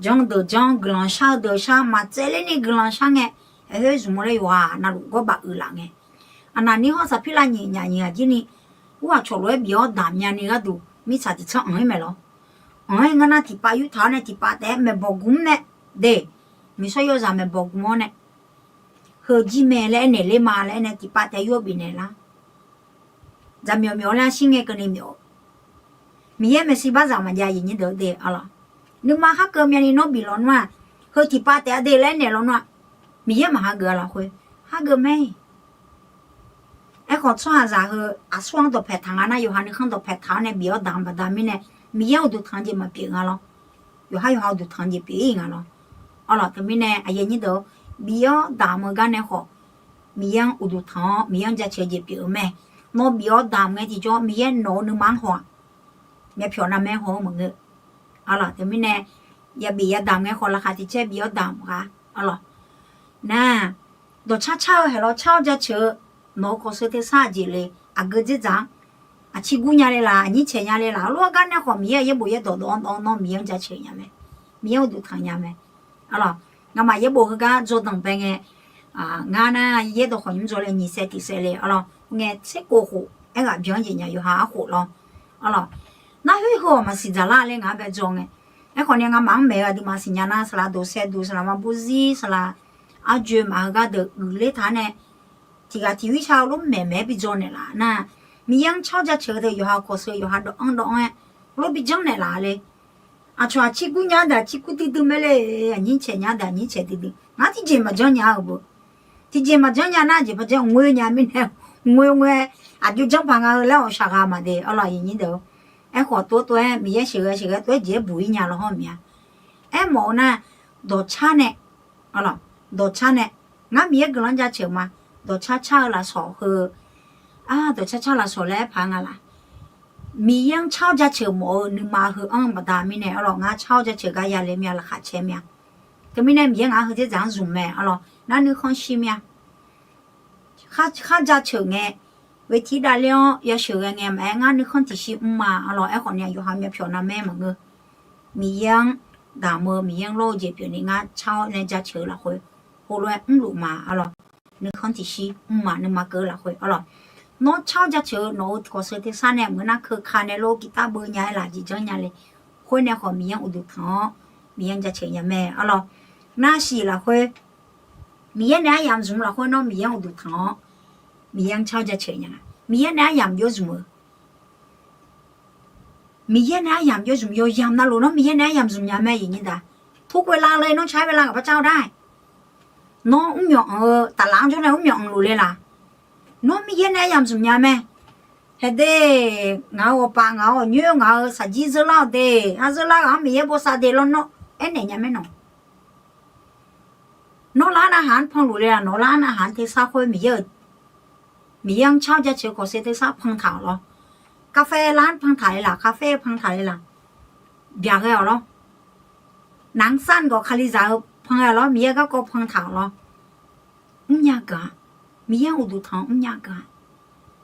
讲的讲，格朗啥的啥，嘛这里呢格朗啥哎，还是什么嘞哇？那如果把老哎，啊那你好啥皮啦你今年，我出来比较大年那个都，没啥子唱没咯。我那提把有他呢提把的没包工呢，对。mi so yo za me bog mo ne ho ji me le ne le ma le ne ti pa te yo bi ne la za myo la shin nge ke ni myo mi ye me si ba za ma ja yin ni de de ala nu ma ha ke mi ni no bi lo nwa ho ti pa te de le ne lo nwa mi ye ma ha ge la hoi ha ge me e ko chwa za ho a swang do phe thang na yo ha ni khang do phe tha ne bi yo dam ba da mi ne mi ye do thang ji ma pi nga lo yo ha do thang ji pi nga lo ala tami ne aye ni do biyo dam ga ne ho miyang udu tha miyang ja che je pi me no biyo dam nge ti jo miye no nu mang ho me phyo na me ho mo nge ala tami ne ya bi ya dam nge ho la kha ti che biyo dam ga ala na do cha he lo cha ja che no ko se te sa ji le a ge ji jang a chi gu nya le la ni che nya le la lo ga ne ho miye ye bo ye do no miyang ja che nya me miye udu tha nya me alors nga ma ye bo ga zo dang pe nge nga na ye do khon zo le ni se ti se le alors nge se ko ho e ga byong ji nya yo ha ho lo alors na hui ho ma si za la le nga be zo nge e khon nga mang me ga di ma si nya na sala do se du sala ma bu zi sala a je ma ga de le ta ne ti ga ti wi cha lo me bi zo ne la na mi yang chao ja che de yo ha ko se yo ha do ang do nge lo bi jong ne la le啊，说起姑娘的，起姑弟弟没嘞，你切娘的，你切弟弟，俺弟姐嘛讲娘不，弟姐嘛讲娘那就不讲我娘没呢，我啊就讲旁个老啥个嘛的，阿拉人都，哎好多米也是个多节不一样了好面，哎毛呢，多差呢，阿拉多差呢，俺米也跟人家吃嘛，多差了少喝，啊多差了少来旁个啦。mi yang chao ja che mo ni ma hu ang ba da mi ne alo nga chao ja che ga ya le mya la kha che mya ke mi ne mi nga hu je jang zu me alo na ni khon shi mya kha ja che nge we ti da lyo ya shu ga nge ma nga ni khon ti shi ma alo e khon ya yu ha mya phyo na me ma nge mi yang da mo mi yang lo je pyo ni nga chao ne ja che la hoi ho lo lu ma alo ni khon ti shi ma ni ma ge la hoi alo nó chao ra chờ nó có sự thế sao này mới nó khờ khăn này lô kita bơi nhảy là gì cho nhà này khối này họ miếng udu thọ miếng ra chờ nhà mẹ alo na xì là khối miếng này làm dùng là khối nó miếng udu thọ miếng chao ra chờ nhà miếng này làm vô dùng miếng này làm vô dùng vô làm na luôn nó miếng này làm dùng nhà mẹ gì như ta thuốc way laเลยnóใช้เวลากับพระเจ้าได้nó uống nhọn tà lãng chỗ này uống nhọn lùi lên là nó mi ye na yam zum nya me he de ngao pa ngao nyu ngao sa ji zo la de a zo la ga mi ye bo sa de lo no e ne nya me no la na han phong lu le no la na han te sa khoi mi ye mi yang chao ja che ko se te sa phong thao lo cà phê lan phong thai là cà phê phong thai là bia ge lo nang san go khali za phong lo mi ye ga ko phong thao lo nya ga mi yang udu thang nya ga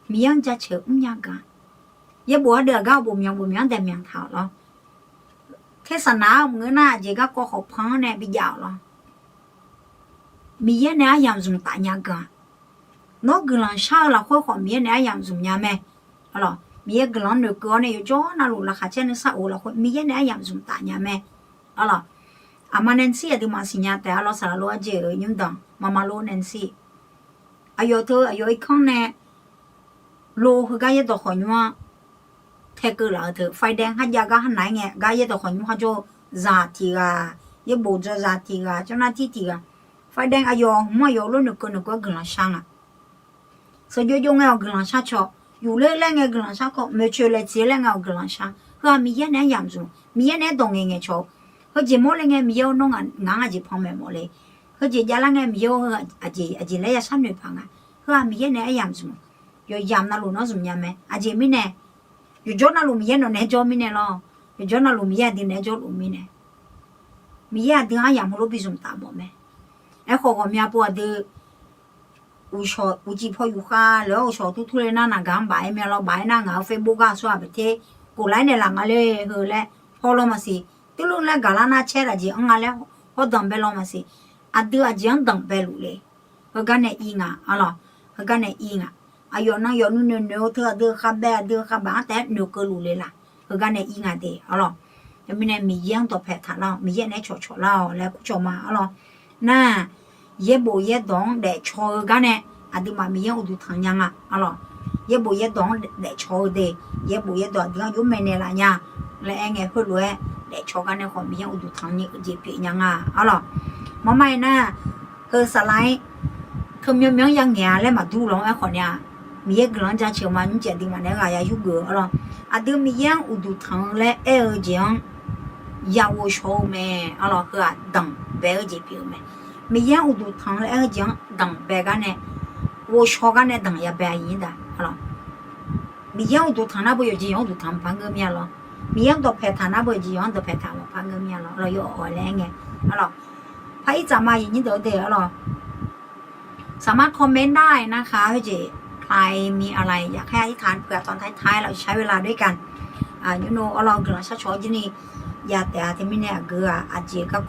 mi yang ja che nya ga ye bo de ga bo myang de myang thao lo thế sa na ngơ na je ga ko ho phang ne bi yao lo mi ye na yam zum ta nya ga nó glan sha la ko ko mi ye na yam zum nya me alo mi ye glan no ko ne yo jo na lu la kha chen sa o la ko mi ye na yam zum ta nya me alo ama Nancy adi ma sinya te alo sa lo je nyum dang mama lo Nancy ayo thơ ayo ikon ne lo hu ga ye do khon wa the cơ la thơ phai đen ha ya ga han nai nge ga ye do khon ha jo za ti ga ye bo jo za ti ga cho na ti ga แดงอายอมัวยอลุ้นนึกก็กลังช่างอ่ะสยยงเอากลังช่างชออยู่เล่แรงไงกลังช่างก็ไม่เชื่อเลยเสียแรงเอากลังช่างเฮ้ยมีเยอะแน่ยามจูมีเยอะแน่ตรงไงชอเฮ้ยจีโมเลยไงมีเยอะน้องอ่ะงานจีพอแม่หมดเลยเฮ้ยจียาละไงมีเยอะเฮ้ยจีเลยจะซ้ำหนึ่งพังอ่ะเฮ้ยมีเยอะแน่ยามจูอยู่ยามนั่นลูกน้องสมยามไหมจีไม่แน่อยู่จอนั่นลูกมีเยอะน้องแน่จอไม่แน่หรออยู่จอนั่นลูกมีเยอะดีแน่จอลูกไม่แน่มีเยอะดีอ่ะยามลูกพิสุมตาบ่แม่ไอ้ข้อก็มีอะไรดีอุจิพออยู่ค่ะแล้วชอบทุเรศน่ะกันบ่ายเมื่อเราบ่ายน่ะงาเฟซบุ๊กอ่ะสวัสดีกูไลน์เนี่ยหลังอะไรเฮ้ยแหละพอเรามาสิตุลุแล้วกาลาน่าเชื่อจีอังอะไรพอดังเบลเรามาสิอัดดูอาจีอังดังเบลเลยเฮ้ยกันเนี่ยอิงอ่ะอะไรเฮ้ยกันเนี่ยอิงอ่ะอายุนั่งย้อนนู่นนี่เธอเดือขับแบบเดือขับบ้าแต่หนูก็รู้เลยล่ะเฮ้ยกันเนี่ยอิงอ่ะเด้อะไรยังไม่เนี่ยมีเยี่ยงตัวแพทย์เรามีเยี่ยงเนี่ยชดเราแล้วกูชมมาอะไรน่าเย่บ่เย่ดองเด็กชอกันเนี่ยอาดิมามีอย่างอุดทางยังอ่ะอะไรเย่บ่เย่ดองเด็กชอเดเย่บ่เย่ดองที่เขาอยู่ไม่เนี่ยละเนี่ยแล้วเองพูดเลยเด็กชอกันเนี่ยเขามีอย่างอุดทางนี้ก็จะเปลี่ยนยังอ่ะอะไรมาไม่น่ะคือสไลด์คือมีอย่างเงี้ยแล้วมาดูลงไอ้คนเนี่ยมีอย่างกลางจะเชื่อมันจะดีมันเนี่ยก็อย่ายุ่งอะไรอาดิมีอย่างอุดทางแล้วจังอย่าว่าชอแม่อะไรคือดังเบลจะเปลี่ยนแม่มีอย่างอุดทางแล้วจังดังเบกันเนี่ย我说干那等也白人的，好了。米养都谈那不有几样都谈半个面了，米养都拍谈那不有几样都拍谈了半个面了，了有二两个，好了。拍怎么人都得了，สามารถคอมเมนต์ได้นะคะพี่เจใครมีอะไรอยากให้อธิษฐานเผื่อตอนท้ายๆเราใช้เวลาด้วยกันยูโนเรากำลังชักชอที่นี่ยาแต่ที่ไม่แน่เกลืออาเจก็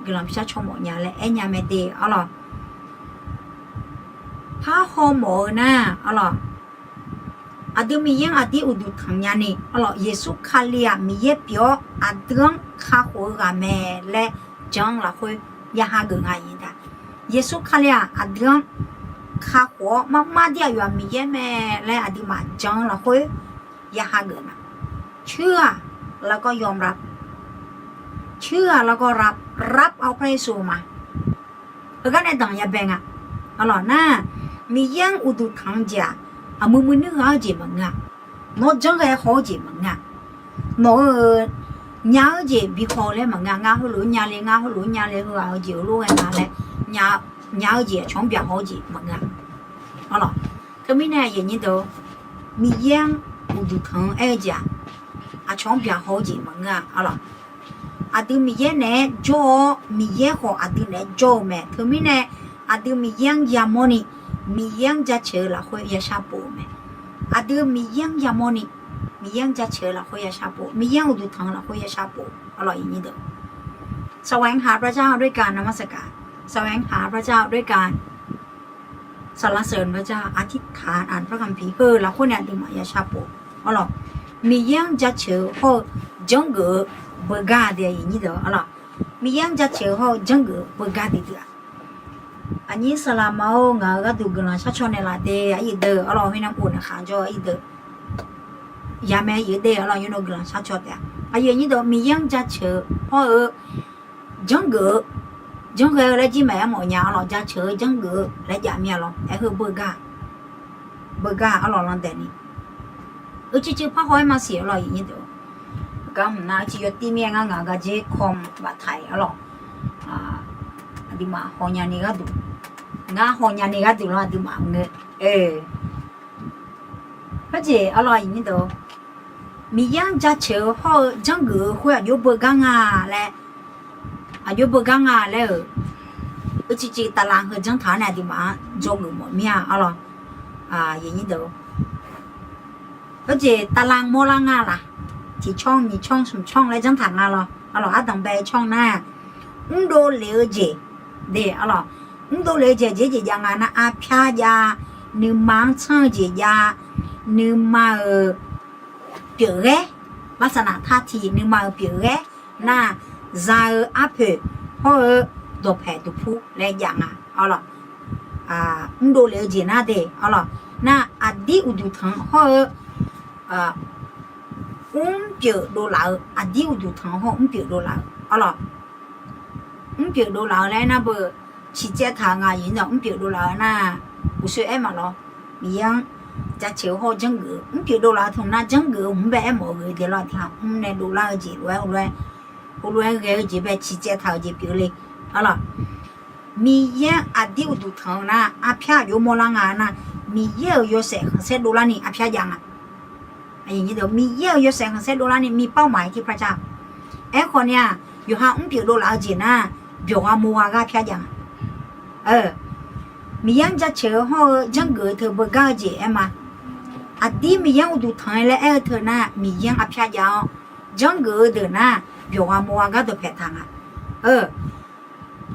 กำลังชักชอหมดยาและเอ็นยาเมเดเอาล่ะถ้าฮอร์โมนนะอ๋ออาดิมียังอาดิอุดุทังยานี่อ๋อเยซูคาเลียมีเยเปียวอาดิงข้าหัวกาแม่และจังละคุยยาหาเกินอะไรได้เยซูคาเลียอาดิงข้าหัวมาเดียวมีเยแม่และอาดิมาจังละคุยยาหาเกินนะเชื่อแล้วก็ยอมรับเชื่อแล้วก็รับเอาพระเยซูมาเพราะงั้นในต่างยาแบ่งอ่ะอ๋อน่ะมียังอุดทางจ้ะมือนึกหาจีมังอ่ะน้อจังไงหอจีมังอ่ะน้อยาจีบีคอเลยมังอ่ะงาหัวหลุยาเลยงาหัวหลุยาเลยหัวเอาจีรู้ไงมาเลยยาจีช่องเปียหอจีมังอ่ะอ๋อก็ไม่แน่อย่างนี้ตัวมียังอุดทางจ้ะช่องเปียหอจีมังอ่ะอ๋ออาดิมียังเนี่ยจ่อมียังหออาดิเนี่ยจ่อแม่ก็ไม่แน่อาดิมียังยามอนี่มียังจะเชื่อละคุยยาชาปูไหมอาดิมียังยามอนี่มียังจะเชื่อละคุยยาชาปูมียังอุดทางละคุยยาชาปูอร่อยอย่างนี้เด้อแสวงหาพระเจ้าด้วยการนมัสการแสวงหาพระเจ้าด้วยการสรรเสริญพระเจ้าอธิษฐานอ่านพระคัมภีร์ละคนเนี่ยดีมายาชาปูอร่อยมียังจะเชื่อเขาจังเก๋เบกาเดียอย่างนี้เด้ออร่อยมียังจะเชื่อเขาจังเก๋เบกาเดียอันนี้สลามเอางาก็ดูกันละชัดชนในละเดย์อีเดอร์เราไม่นำอุ่นขันจ่ออีเดอร์ยาแม่อีเดอร์เราอยู่นกันละชัดชนแต่อันนี้เดอมียังจะเชื่อเพราะจังเก๋แล้วจีแม่หมอยาเราจะเชื่อจังเก๋แล้วยาแม่เราไอ้คือเบกาเราลองแต่นี่จริงๆพ่อคอยมาเสียเราอย่างนี้เดอก็มันน่าจะอยู่ที่เมียงงาก็จะคอมบัดไทยเราdi ma honya ni ga du nga honya ni ga du la di ma nge ba je a lo yin do mi yang ja che ho jang ge hu ya yo bo ga nga le yo bo ga nga le chi ta lang he jang ta na di ma jo ge mo mi a lo yin do ba je ta lang mo la nga la chỉ chong ni chong sum chong le jang ta nga lo a dang bai chong na do le jeเดี๋ยวอะไรตัวเล็กเจ๊ยังไงนะอาพยายาหนึ่งมังช่างเจียหนึ่งมาเปลือกลักษณะท่าทีหนึ่งมาเปลือกน่าใจอาเพอเพราะตัวแผลตัวผู้และอย่างอ่ะเอาล่ะตัวเล็กเจน่าเดี๋ยวเอาล่ะน่าอดีอุดทังเพราะเปลือกดูหลาอดีอุดทังเพราะเปลือกดูหลาเอาล่ะเปลือกดูหลาแล้วนะเบอ起这堂啊，人家别多啦那，不是爱嘛咯，米样。จะเชื่อเขาจังเกอมันเกี่ยวกับทงนั้นจังเกอผมแบบหมดเลยเดี๋ยวเราทำผมในดูแลจีรวยรวยเกี่ยวจีแบบชี้แจงทางจีเปเลยเอาล่ะมีเยอะอดีตดูทางนะอาพยาอยู่มลังงานนะมีเยอะอยู่เสกเสดูแลนี่อาพยายังอ่ะอย่างนี้เดี๋ยวมีเยอะอยู่เสกเสดูแลนี่มีเป้าหมายที่พระเจ้าคนเนี่ยอยู่ห่างผมเกี่ยวกับจีนะเกี่ยวกับมัวกับอาพยายังมียังจะเชื่อเขาจังเกอเธอเบิกจีเอ็มมาอดีมียังดูทางและเธอน่ะมียังอภิญญาจังเกอเดินน่ะเดี๋ยวมัวก็ตัวแผลทางอ่ะ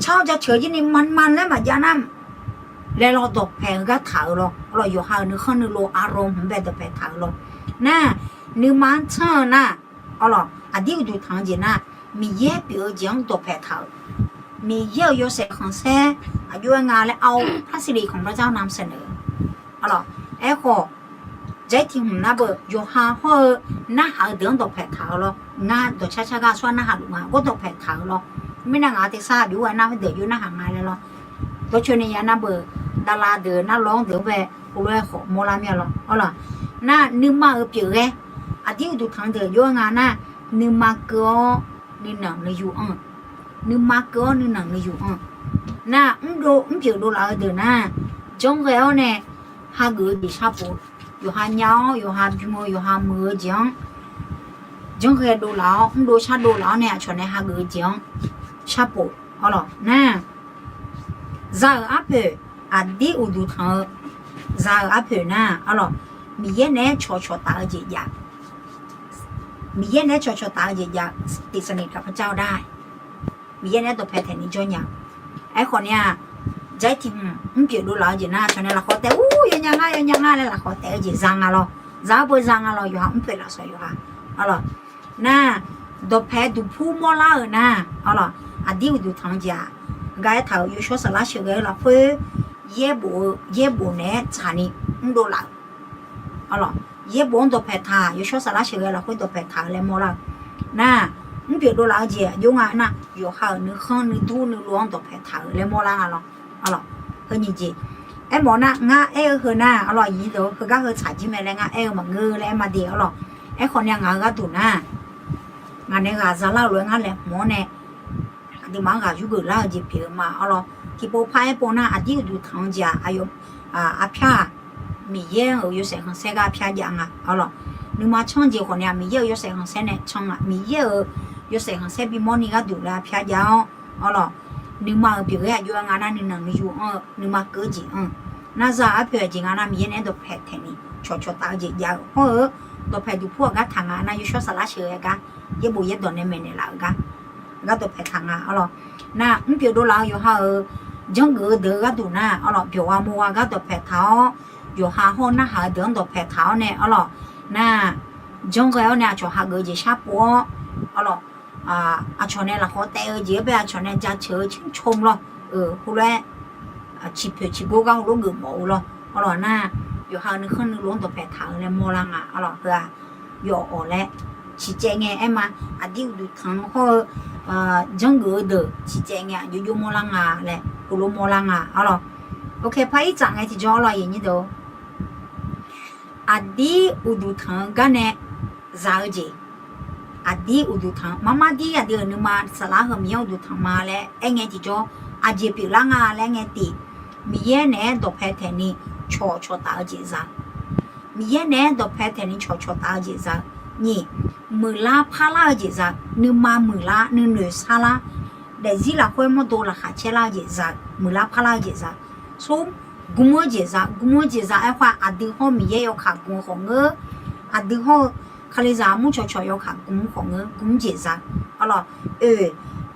ชาวจะเฉยนี่มันแล้วมาจานั่นแล้วเราตกแผลก็ถาวเราอยู่ห่างนึกข้างนึกโลอารมณ์แบบตัวแผลถาวน่ะนึกมันเช่น่ะเอาล่ะอดีดูทางจีน่ะมีเยอะเปียจังตัวแผลถาวมีเยอะอยู่เสกของแท้อายุงานและเอาพระสิริของพระเจ้านำเสนอเอาล่ะก็ใจที่หุ่นน่ะเบออยู่ห่างหัวน่าหาเดินตกแผลเท้า咯งานตัวช้าๆก็ส่วนน่าหาลูกงานก็ตกแผลเท้า咯ไม่น่างานที่ทราบอยู่ว่าน่าเดือดอยู่น่าหางานเลย咯ตัวชนยาน่ะเบอดาราเดินน่าร้องเดือดแบบกูเลยขอโมลาเมีย咯เอาล่ะน่านึกมาเปียแกอดีตดูทางเดือดอยู่งานน่ะนึกมาก็นึกหนังนึกอยู่นึกมาก็นึกหนังนึกอยู่น่ะเปียดูแล้วเดือดน่ะจงแล้วเนี่ยหาเกิดดิชาปูอยู่หาเงาอยู่หาพิมพ์อยู่หามือจังเคยดูแล้วดูชาดูแล้วเนี่ยชวนในหาเกอจังชาปูเอาล่ะน่ะจะอัพอดีอุดูทางจะอัพน่ะเอาล่ะมีเยอะเนี่ยชอตาเจียมีเยอะเนี่ยชอตาเจียติดสนิทกับพระเจ้าได้มีเยอะเนี่ยตัวแพทย์นี่จนอย่างไอ้คนเนี่ยใจที่เกี่ยวดูแล้วจีน่าชนในละครแต่ยังไงเลยละครแต่จีจังอะไรจะไปจังอะไรอยู่ห่างไปละสอยอยู่ห่างเอาล่ะน่ะตัวแพทย์ดูผู้มั่วล่าน่ะเอาล่ะอดีตดูทางจ้าไงเท่าอยู่ช่วงสลัดเชื่อละเพื่อเย่บุเนี่ยชานี่ดูละเอาล่ะเย่บุตัวแพทย์ท่าอยู่ช่วงสลัดเชื่อละเพื่อตัวแพทย์ท่าเลยมั่วล่าน่ะเกี่ยวดูแล้วจีอยู่งานน่ะอยู่ห่างนึกข้างนึกดูนึกล้วงตัวแพทย์ท่าเลยมั่วล่าอะไรเอาล่ะเฮ้ยจีไอ้หมอน่ะงาเคือน่ะอร่อยยี่เดียวคือก็คือฉายจิ้มอะไรงามาเงือแล้วมาเดียวหรอไอ้คนเนี่ยงาก็ตุ่นน่ะงานเนี่ยงาจะเล่าเลยงานแหละหมอเนี่ยที่มันก็อยู่กับเล่าจีเพียมาเอาล่ะที่พอพายพอน่ะอดีตดูทางจ้าอายุอาพยามีเยอะอยู่เสียงเสียงอาพยาจังอ่ะเอาล่ะนึกมาช่างจีคนเนี่ยมีเยอะอยู่เสียงเสียงเนี่ยช่างอ่ะมีเยอะอยู่เสียงเสียงพี่มอนี่ก็ดูแลอาพยาจังเอาล่ะนึกมาเปียกอยู่งานนั้นนึกนึกอยู่นึกมาเกิดจีน่าจะเปียกจีงานนั้นมีเนี่ยตัวแพทย์นี่ชดตาจียาวตัวแพทย์ดูพวกก็ทางงานนั้นอยู่ช่วงสลัดเชื่อกันยี่บุยยี่ตัวเนี่ยไม่เนี่ยละกันก็ตัวแพทย์ทางงานเอาล่ะน่ะเปียกดูแล้วอยู่ห่าจังเกิดเดือก็ดูน่ะเอาล่ะเปียกว่ามัวก็ตัวแพทย์เท้าอยู่ห่าห้องน่ะหาเดือนตัวแพทย์เท้าเนี่ยเอาล่ะน่ะจังแล้วเนี่ยจะหาเกิดจีชาปัวเอาล่ะอาชนเนี่ยละเขาแต่เจี๊ยบอาชนเนี่ยจะเชื่อชื่นชม咯后来ชิบก็รู้เกือบหมด咯เอาล่ะน่ะอยู่ห่างนึกขึ้นนึกล้วนตัวแผลทางเลยโมลังเอาล่ะคืออยู่อ่อนแล้วชี้แจงไงไอ้มาอดีตดูทางเขาจังเกิดชี้แจงไงอยู่โมลังแหละกูรู้โมลังเอาล่ะโอเคพายจังไงที่จะเอาล่ะอย่างนี้ดูอดีตดูทางกันเนี่ยจะจีอดีตดูทางมาดีอดีตนึกมาสลาเหมียวดูทางมาแล้วไอ้ไงที่จะอาเจียปีละงาแล้วไงตีมีเยอะเนี่ยตัวแพทย์นี่ชอตาจีซ่ามีเยอะเนี่ยตัวแพทย์นี่ชอตาจีซ่านี่มือลาพาลาจีซ่านึกมามือลานึกเหนือซาลาเดี๋ยวจีละค่อยมาดูละค่ะเชลาจีซ่ามือลาพาลาจีซ่าส่วนกุมจีซ่าไอ้ว่าอดีตเขามีเยอะอยู่ค่ะกุมของอดีตเขาคลิซ่ามุ่งชออยู่ค่ะกุมของกุมจีซ่าเอาล่ะ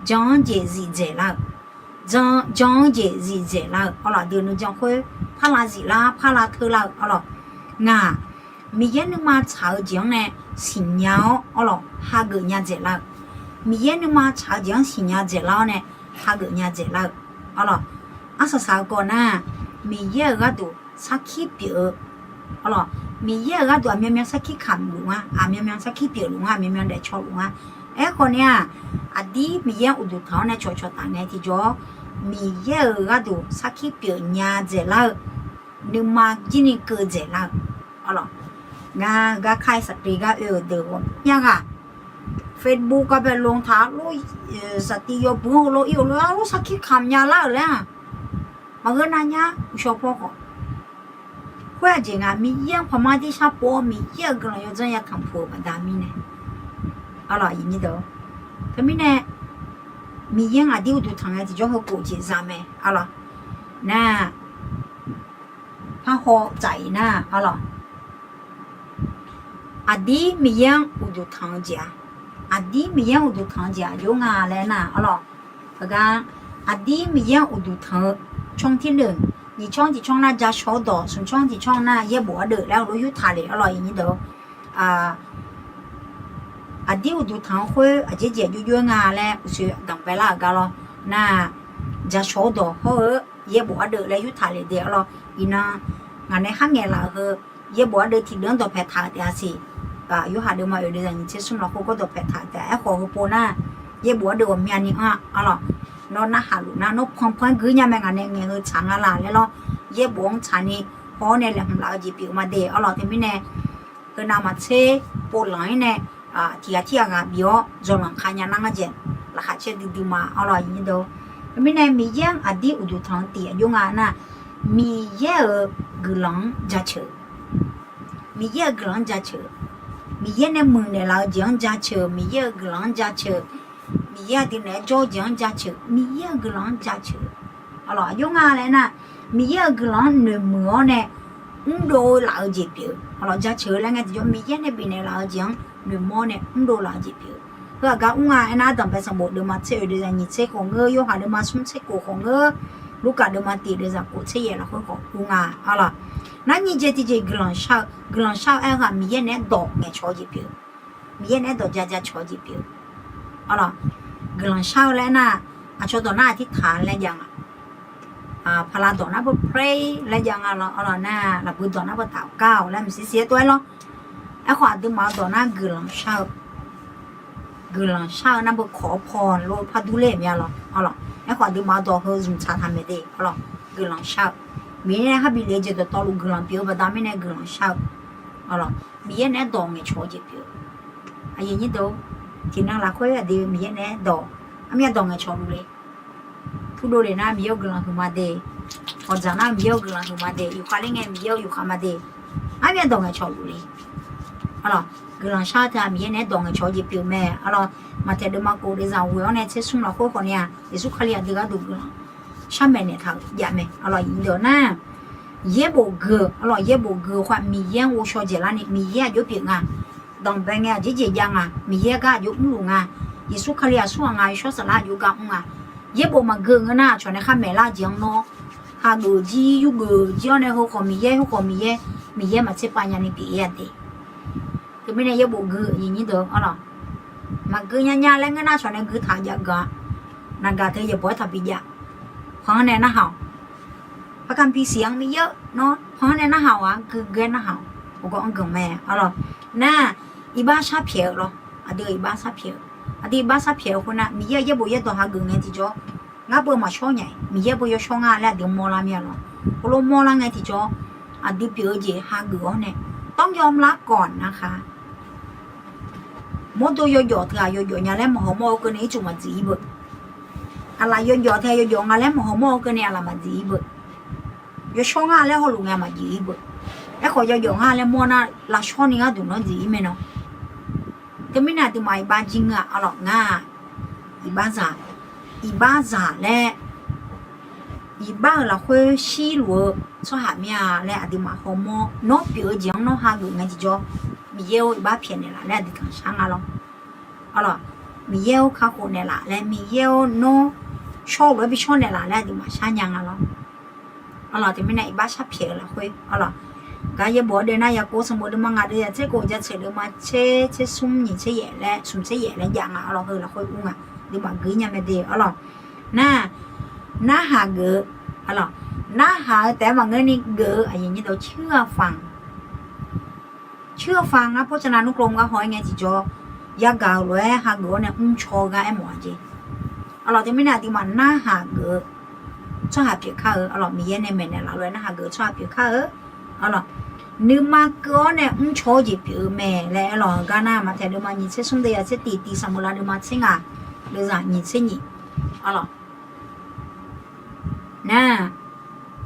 จังจีจีละจังเจจีละเอาล่ะเดี๋ยวนึกจังค่อยพาลาจีละพาลาเธอละเอาล่ะงามีเย็นนึกมาชาวจังเนี่ยสิญญาเอาล่ะหาเกิดญาเจละมีเย็นนึกมาชาวจังสิญญาเจละเนี่ยหาเกิดญาเจละเอาล่ะอาสาก่อนน่ะมีเยอะก็ดูสักขี้เปียเอาล่ะมีเยอะก็ดูเมียสักขี้ขันลุงเมียสักขี้เปียลุงเมียเด็กชอบลุงไอ้คนเนี่ยอดีตมีเยอะอุดท้องเนี่ยชอตาไงที่จ่อ มีเยอะก็ดูสักขี้เปียญาเจแล้วนึกมาจินี่เกิดเจแล้วอ๋อหรองาก็ใครสตรีก็เดือดยังอ่ะเฟซบุ๊กก็ไปลงท้าลุยสตรีโยบุโลอีโลแล้วสักขี้คำยาแล้วเลยอ่ะมาเงินนั่นยาชอบพ่อก็或者啊，มีเยี่ยงพม่าที่ชอบปอมีเยี่ยงกันอยู่จังอยากทำผัวมันดามีเนี่ยอ๋อหรออย่างนี้เด้อแต่มีเนี่ยมีเยี่ยงอ่ะที่ดูทางไอ้ที่จะเขาโกรธจีซ่าไหมอ๋อหรอน่าพระโหใจน่ะอ๋อหรออดีมีเยี่ยงดูทางจ้าอดีมีเยี่ยงดูทางจ้าอยู่งาเลยน่ะอ๋อหรอเพราะงั้นอดีมีเยี่ยงดูทางช่องที่หนึ่ง你ช่องที่ช่องน่าจะชอบดอกส่วนช่องที่ช่องน่าเย่บัวเดือดแล้วรู้ยุทธาเลยอร่อยอย่างนี้เด้ออดีดูทางคุยเจ๊อยู่เยอะงาแล้วสุดดังไปละกัน咯น่าจะชอบดอกเพราะเย่บัวเดือดแล้วยุทธาเลยเดี๋ยว咯อีน่างานในห้างเงี้ยละเย่บัวเดือดที่เรื่องดอกแพทาเดียสิยุหาเดือมาอยู่เดือนนี้เชื่อสุ่มเราเขาก็ดอกแพทาแต่ไอ้ของเขาโปน่าเย่บัวเดือดมีอันนี้อ๋อหรอnó na hà lụ na nó phong phong cứ nhà mình anh này người chẳng là lấy lo dễ buông chán đi họ này là không làm gì biểu mà để ở lo thì mình nè cái nào mà xe bộ lái nè thì à biểu rồi làm khai nhà năng cái gì là khai chơi đi mà ở lo như đâu mình nè mình giang đi ở chỗ thằng tiền dùng na mình giang gửi lăng giá trị mình giang gửi lăng giá trị mình giang này mừng này là giang giá trị mình giang gửi lăng giá trịมีเยอะที่ไหนโจจังจัดเชื่อมีเยอะกลางจัดเชื่ออ๋อหรอยงอะไรนะมีเยอะกลางหนึ่งมือเนี่ยโดนหลายจีบอยู่อ๋อหรอจัดเชื่อแล้วไงที่จะมีเยอะเนี่ยเป็นหลายจังหนึ่งมือเนี่ยโดนหลายจีบอยู่เพื่อการไอ้น่าต้องไปสมบูรณ์เดี๋ยวมาเชื่อเดี๋ยวจะยินเชื่อของเงยอยู่หาเดี๋ยวมาสุ่มเชื่อของเงยลูกกาเดี๋ยวมาตีเดี๋ยวจะกูเชื่อแล้วเขาของอ๋อหรอนั่นนี่เจที่กลางเช้าไอ้ค่ะมีเยอะเนี่ยดอกเนี่ยชอจีบอยู่มีเยอะเนี่ยดอกจะชอจีบอยู่อ๋อหรอกลางเช้าแล้วนะชอบตอนหน้าที่ฐานแล้วยังพลาดอนนะพอ pray แล้วยังเราหน้าเราพูดตอนหน้าพอ祷告แล้วมันเสียตัวแล้วไอ้ขวาตัวมาตอนหน้ากลางเช้านั่นพอขอพรโลพาดูเล่มีอะไรหรอไอ้ขวาตัวมาตอนเขาจุ่มชาทำไม่ได้หรอกลางเช้ามีเนี่ยเขาบิเลจตัวต่อลูกลางเปียวแต่ดาไม่เนี่ยกลางเช้าหรอมีเนี่ยดองเนี่ยชอบจีบเปียวไอ้ยังนี้ตัวที่นั่งรักคุยดีมีเนี่ยดอกมีดองเงยชอบเลยทุกโดเลยนะมีเยอะกลางขึ้นมาเดย์พอจากนั้นมีเยอะกลางขึ้นมาเดย์อยู่ข้างเงี้ยมีเยอะอยู่ข้างมาเดย์มีดองเงยชอบเลยอะไรกลางชาติมีเนี่ยดองเงยชอบจีบเปียวแม่อะไรมาเทเดมาโกเดซ่าวัวเนี่ยเชื่อสุ่มเราคุยคนเนี่ยเดี๋ยวสุขเลียดีก็ดูกลางชาแม่เนี่ยท่าอย่าแม่อะไรเดี๋ยวนะเย่บุกเกออะไรเย่บุกเกอความมีเยี่ยงวัวชอบเจริญนี่มีเยี่ยงยุบเปียงดองแบงเจ๊ยังมีเยอะก็ยุบลุงยิสุขเลียส่วนชอบสลัดยุกังเยอะบ่มาเกินนะชวนในข้าแม่ลาจียงเนาะหาดูจียุกจีอันนี้เขามีเยอะมาเช็ดปัญญาในปีเดียคือไม่ได้เยอะบ่เกินอย่างนี้เด้ออ๋อมาเกินยาแล้วนะชวนในคือถ่ายยากะนักการเธออย่าบ่ทับปียาเพราะเนี่ยนะเฮาประกันพี่เสียงมีเยอะเนาะเพราะเนี่ยนะเฮาคือเกินนะเฮาผมก็อังกฤษแม่อ๋อน่าอีบ้าชาเพียวหรอเดี๋ยวอีบ้าชาเพียวดีบ้าชาเพียวคนน่ะมีเยอะบ่เยอะตัวหาเงินไงที่จ่องับเบอร์มาช่องใหญ่มีเยอะบ่เยอะช่องแล้วเดี๋ยวมอลามีหรอพอลงมอลาไงที่จ่อดีเพียวเจหาเงินเนี่ยต้องยอมรับก่อนนะคะมดตัวย่อๆเธอย่อๆเนี่ยแล้วมหมอกันนี่จุ่มมาจีบอะไรย่อๆเธอย่อๆแล้วมหมอกันนี่อะไรมาจีบย่อช่องแล้วเขาลุงไงมาจีบไอ้ขอยย่อๆแล้วมอน่ะละช่องนี่ก็ดูน้องจีบไหมเนาะก็ไม่น่าจะมาอีบ้านจริงหรอกง่าอีบ้านจ่าและอีบ้านเราคุยซีรัวชอบหาเมียและอดีมาหอมน้องเปียวจังน้องหาอยู่ไงที่จ่อมีเยอะอีบ้านเพี้ยนเนี่ยละและอดีกันช่างอะไรมีเยอะข้าวคนเนี่ยละและมีเยอะน้องชอบเลยไปชอบเนี่ยละและอดีมาช่างยังอะไรแต่ไม่น่าอีบ้านชอบเพี้ยนละคุยก็อย่าบอกเดี๋ยวนะอย่าโกสมบูรณ์มังงะเดี๋ยวเจ้าโกจะเฉลี่ยมาเช่ซุ่มนี่เช่แย่และซุ่มเช่แย่และอย่างเราเราค่อยอุ้งเดี๋ยวบางทีเนี่ยไม่ดีน่าหาเกอน่าหาแต่บางเงินนี่เกออย่างนี้เราเชื่อฟังนะเพราะฉะนั้นนุกลมก็หอยไงจีจ่อยากเอาเลยหาเกอเนี่ยชอกันไอ้หมอจีเราจะไม่น่าที่มันน่าหาเกอ ชอบเปียข้าอ๋อมีเย็นในเมนเนี่ยเราเลยนะคะเกิดชอบเปียข้าอ๋อนึกมาก็เนี่ยชอบจีเปียแม่แล้วอ๋อกันนะมาแต่เดี๋ยวมานี่เชื่อสมเด็จเชื่อตีสมุนไพรเดี๋ยวมาเชื่อเดี๋ยวจะนี่เชื่อนี่อ๋อน่ะ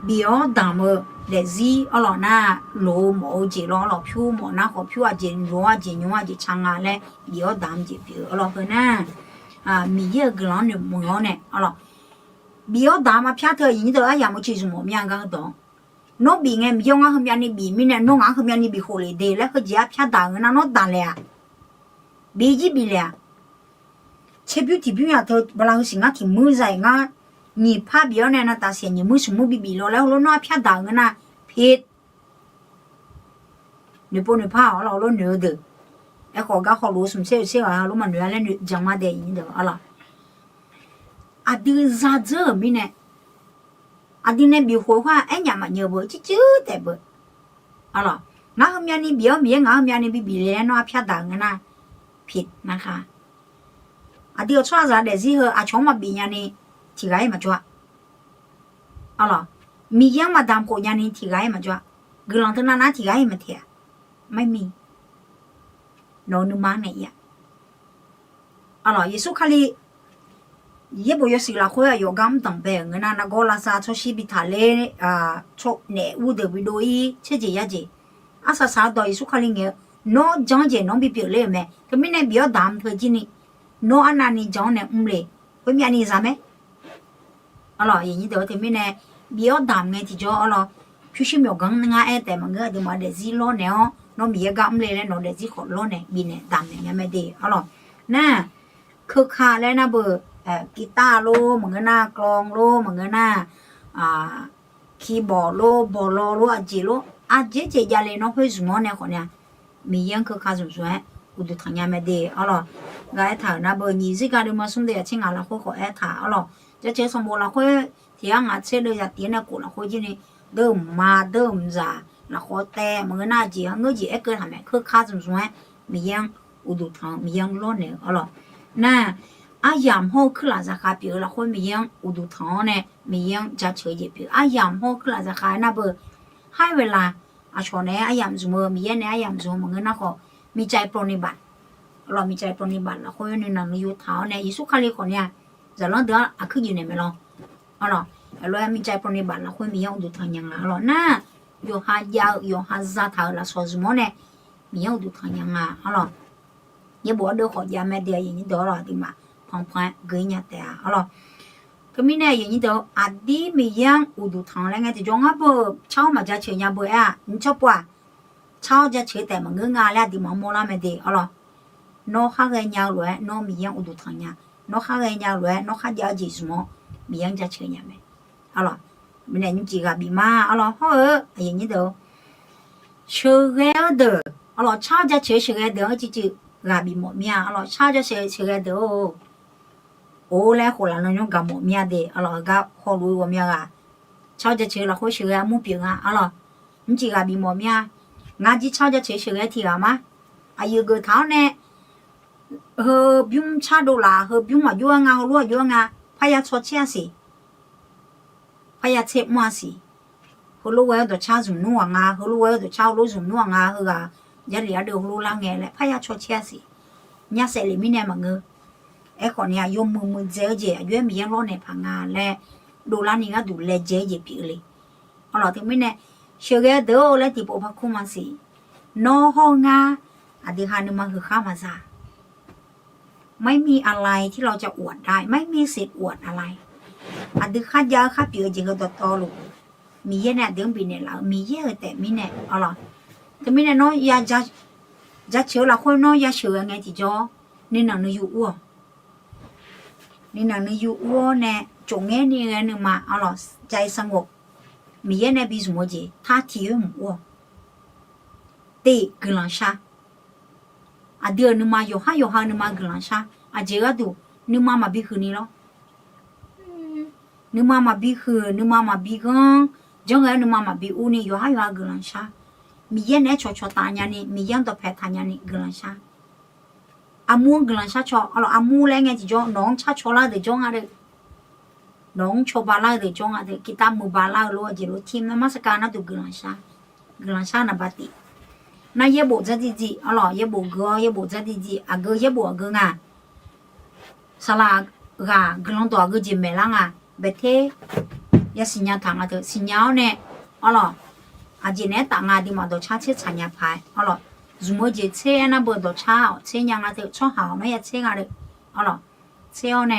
บีอ๋อดามเดซี่อ๋อน่ะโลหมอจีล้อหล่อผิวหมอน่ะขอผิวจีรัวจีนัวจีช่างอะไรบีอ๋อดามจีเปียอ๋อเพื่อนน่ะมีเยอะกลางเนี่ยมึงอ๋อเนี่ยอ๋อบีอ๋อดามมาพิจารณาอย่างนี้ตัวอย่างมันชื่อสมมีอันกันต่อน้องบีไงมีอย่างเขามีอันนี้บีมีเนี่ยน้องเขามีอันนี้บีโคเลยเดแล้วเขาจะพิจารณาเงินน้องด่าเลยบีจีบีเลยเชื่อผิวที่ผิวอย่างเธอเวลาเขาสิ่งที่มือใจงั้น你怕别人呢？但是你没什么比比了，然后那偏大个呢，偏，你不能怕，老了女的，哎，好个好路什么些啊，路嘛女的女讲嘛的人的，啊啦，啊的啥子咪呢？啊的呢比火花，哎呀嘛牛不，就的不，啊啦，俺后面你比较面，俺后面你比比嘞，那偏大个呢，偏那哈，啊的穿啥的时候啊，全嘛比人呢。ที่ไงมาจ้ะอ๋อมียังมาดามโคยานี่ที่ไงมาจ้ะกลางทั้งนั้นที่ไงมาเถอะไม่มีโนนุมาเนี่ยอ๋อเยซูคาลีเย่บอยสิลาคุยอยู่กำตั้งเบงเงินน่ะก็ลาซาชอชิบิทาเลชกเนอูเดวิโดอีเชื่อจียาจีอาซาซาดอยเยซูคาลีเงี้ยโนจังเจน้องบีเปียเลยแม่ก็ไม่เนี่ยบียดามเธอจีนี่โนอันนั้นนี่จังเนี่ยเลยก็มีอันนี้ใช่ไหมอ๋ออย่างนี้เดี๋ยวที่ไม่แน่บีอ๋อดามไงที่จ่ออ๋อผู้ชิมอยู่กังงาแต่มันก็เดี๋ยวมาเดี๋ยวซีล้อเนี่ยน้องบีก็ไม่เลยน้องเดี๋ยวซีขอล้อเนี่ยบีเนี่ยดามเนี่ยไม่ดีอ๋อน่ะคือขาแล้วนะเบอร์กีตาร์โลเหมือนกันนะกลองโลเหมือนกันนะคีย์บอร์ดโลบอลโลอาเจโลอาเจเจยาเลยน้องเพื่อนสมองเนี่ยคนเนี่ยมียังคือขาสมส่วนกูดูทางยังไม่ดีอ๋อก็ไอ้ถ่ายนะเบอร์ยี่สิบการเดินมาส่งเดี๋ยวชิงอะไรเขาขอไอ้ถ่ายอ๋อจะเจอสมบูรณ์เราค่อยที่อ่างเชื่อเลยจะตีเนี่ยกูเราค่อยจีนี่เดิมมาเดิมจ้าเราค่อยแต่เมื่อหน้าจีเงื้อจีเอ็กเกิดทำไมคือข้าสมส่วนมียังอุดทางมียังล้นเนี่ยอ๋อน่ะอายามห้อคือหลังจากการเปลี่ยนเราค่อยมียังอุดทางเนี่ยมียังจะเฉยเปลี่ยนอายามห้อคือหลังจากการน่ะเบอร์ให้เวลาชอนเนี่ยอายามสมมียังเนี่ยอายามสมเมื่อหน้าเขามีใจปรนิบัติเรามีใจปรนิบัติเราค่อยในนั้นอยู่เท้าเนี่ยยิสุขาลีคนเนี่ยจะลองเดี๋ยวขึ้นอยู่ในไม่ลองอ๋อเรามีใจปรนิบัติเราค่อยมีอย่างดูทางยังไงอ๋อน่ะอยู่หายาวอยู่หาซาเท้าเราสอนสมองเนี่ยมีอย่างดูทางยังไงอ๋อยังบอกเดี๋ยวขอยาแม่เดียอย่างนี้เดี๋ยวเราดีมาพังพังเกยเนี่ยแต่อ๋อก็มีเนี่ยอย่างนี้เดี๋ยวอดีมีอย่างอุดูทางแล้วไงที่จงอ่ะบ่เช่ามาจะเฉยเนี่ยบ่นี่ชอบป่ะเช่าจะเฉยแต่มันเงื้องาแล้วดีมาโมล่าไม่ดีอ๋อน้องข้าเรียนยาวเลยน้องมีอย่างอุดูทางเนี่ยน้องข้าเรียนยาวเลยน้องข้ายาวจีสมอมีอย่างจะเฉยเนี่ยไหมอ๋อมันเนี่ยยิ่งจีกับบีมาอ๋ออย่างนี้เดี๋ยวเฉยเด้ออ๋อเช่าจะเฉยเด้อจีกับบีหมดเนี่ยอ๋อเช่าจะเฉยเด้อโอ้แล้วคนละน้องกับหมดเนี่ยเด้อ๋อกับพอรู้ว่าเนี่ยอ่ะเช่าจะเฉยแล้วเขาเฉยมุ่งเปลี่ยนอ่ะอ๋อยิ่งจีกับบีหมดเนี่ยงานจีเช่าจะเฉยที่อ่ะมั้ยอายุเกิดเท่าเนี่ยบิวชาโดลาบิวมาอยู่งาลัวอยู่งาพยาชดเชียสิพยาเช็ดมัวสิรู้ว่าตัวชาจุ่มนัวงารู้ว่าตัวชาลูจุ่มนัวงาอย่าเหลียเดี๋ยวรู้ละไงแหละพยาชดเชียสิเนี่ยเสร็จเลยไม่แน่มังไอ้คนเนี่ยยมมือเจ๊เจ๊ย้อนมียังร้อนในพังงาและดูละนี่ก็ดูแลเจ๊เจ๊ปีเลยอ๋อถึงไม่แน่เชื่อเดี๋ยวแล้วที่บอกพักคุ้มมาสิน้อห้องงาอดีตฮานุมาคือข้ามาซาไม่มีอะไรที่เราจะอวดได้ไม่มีสิทธิ์อวดอะไรอดีตข้ายาข้าเปียจีก็ต่อลูกมีเยอะเนี่ยเดี๋ยวปีเนี่ยเรามีเยอะแต่ไม่เนี่ยอ๋อแต่ไม่เนี่ยน้อยยาจะเชื่อเราคนน้อยยาเชื่อไงที่จ่อนี่หนังนี่อยู่อ้วนนี่หนังนี่อยู่อ้วนเนี่ยจงเงี้ยนี่ไงนึงมาอ๋อใจสงบมีเยอะเนี่ยปีสมุจีท่าทีมันอ้วนตีกลังชาอาเดือนนึงมาอยู่ห้านึงมากลังชาอาเจก็ดูนึงมาบีคืนนี้แล้วนึงมาบีคืนนึงมาบีกันจังไงนึงมาบีอูนี่อยู่ห้ากลังชามีเย็นเนี่ยชอตาญานี่มีเย็นตัวแพทย์ญานี่กลังชาอามูกลังชาชออามูแล้วไงที่จ่อน้องชาชอละเดี๋ยวจ่ออะไร น้องโชบาลาเดจงอ่ะเดกิตามูบาลาโลจิโลทีมนมัสการนะตุกลังชานะบาติ那也不在地基，阿拉也不个也不在地基，啊个也不个啊，啥啦个个啷多个就没啷啊，白天也新娘堂啊头，新娘呢，阿拉啊今年当啊的嘛都车车参加牌，阿拉如么就车那不都车车娘啊头车好那也车啊的，阿拉车呢。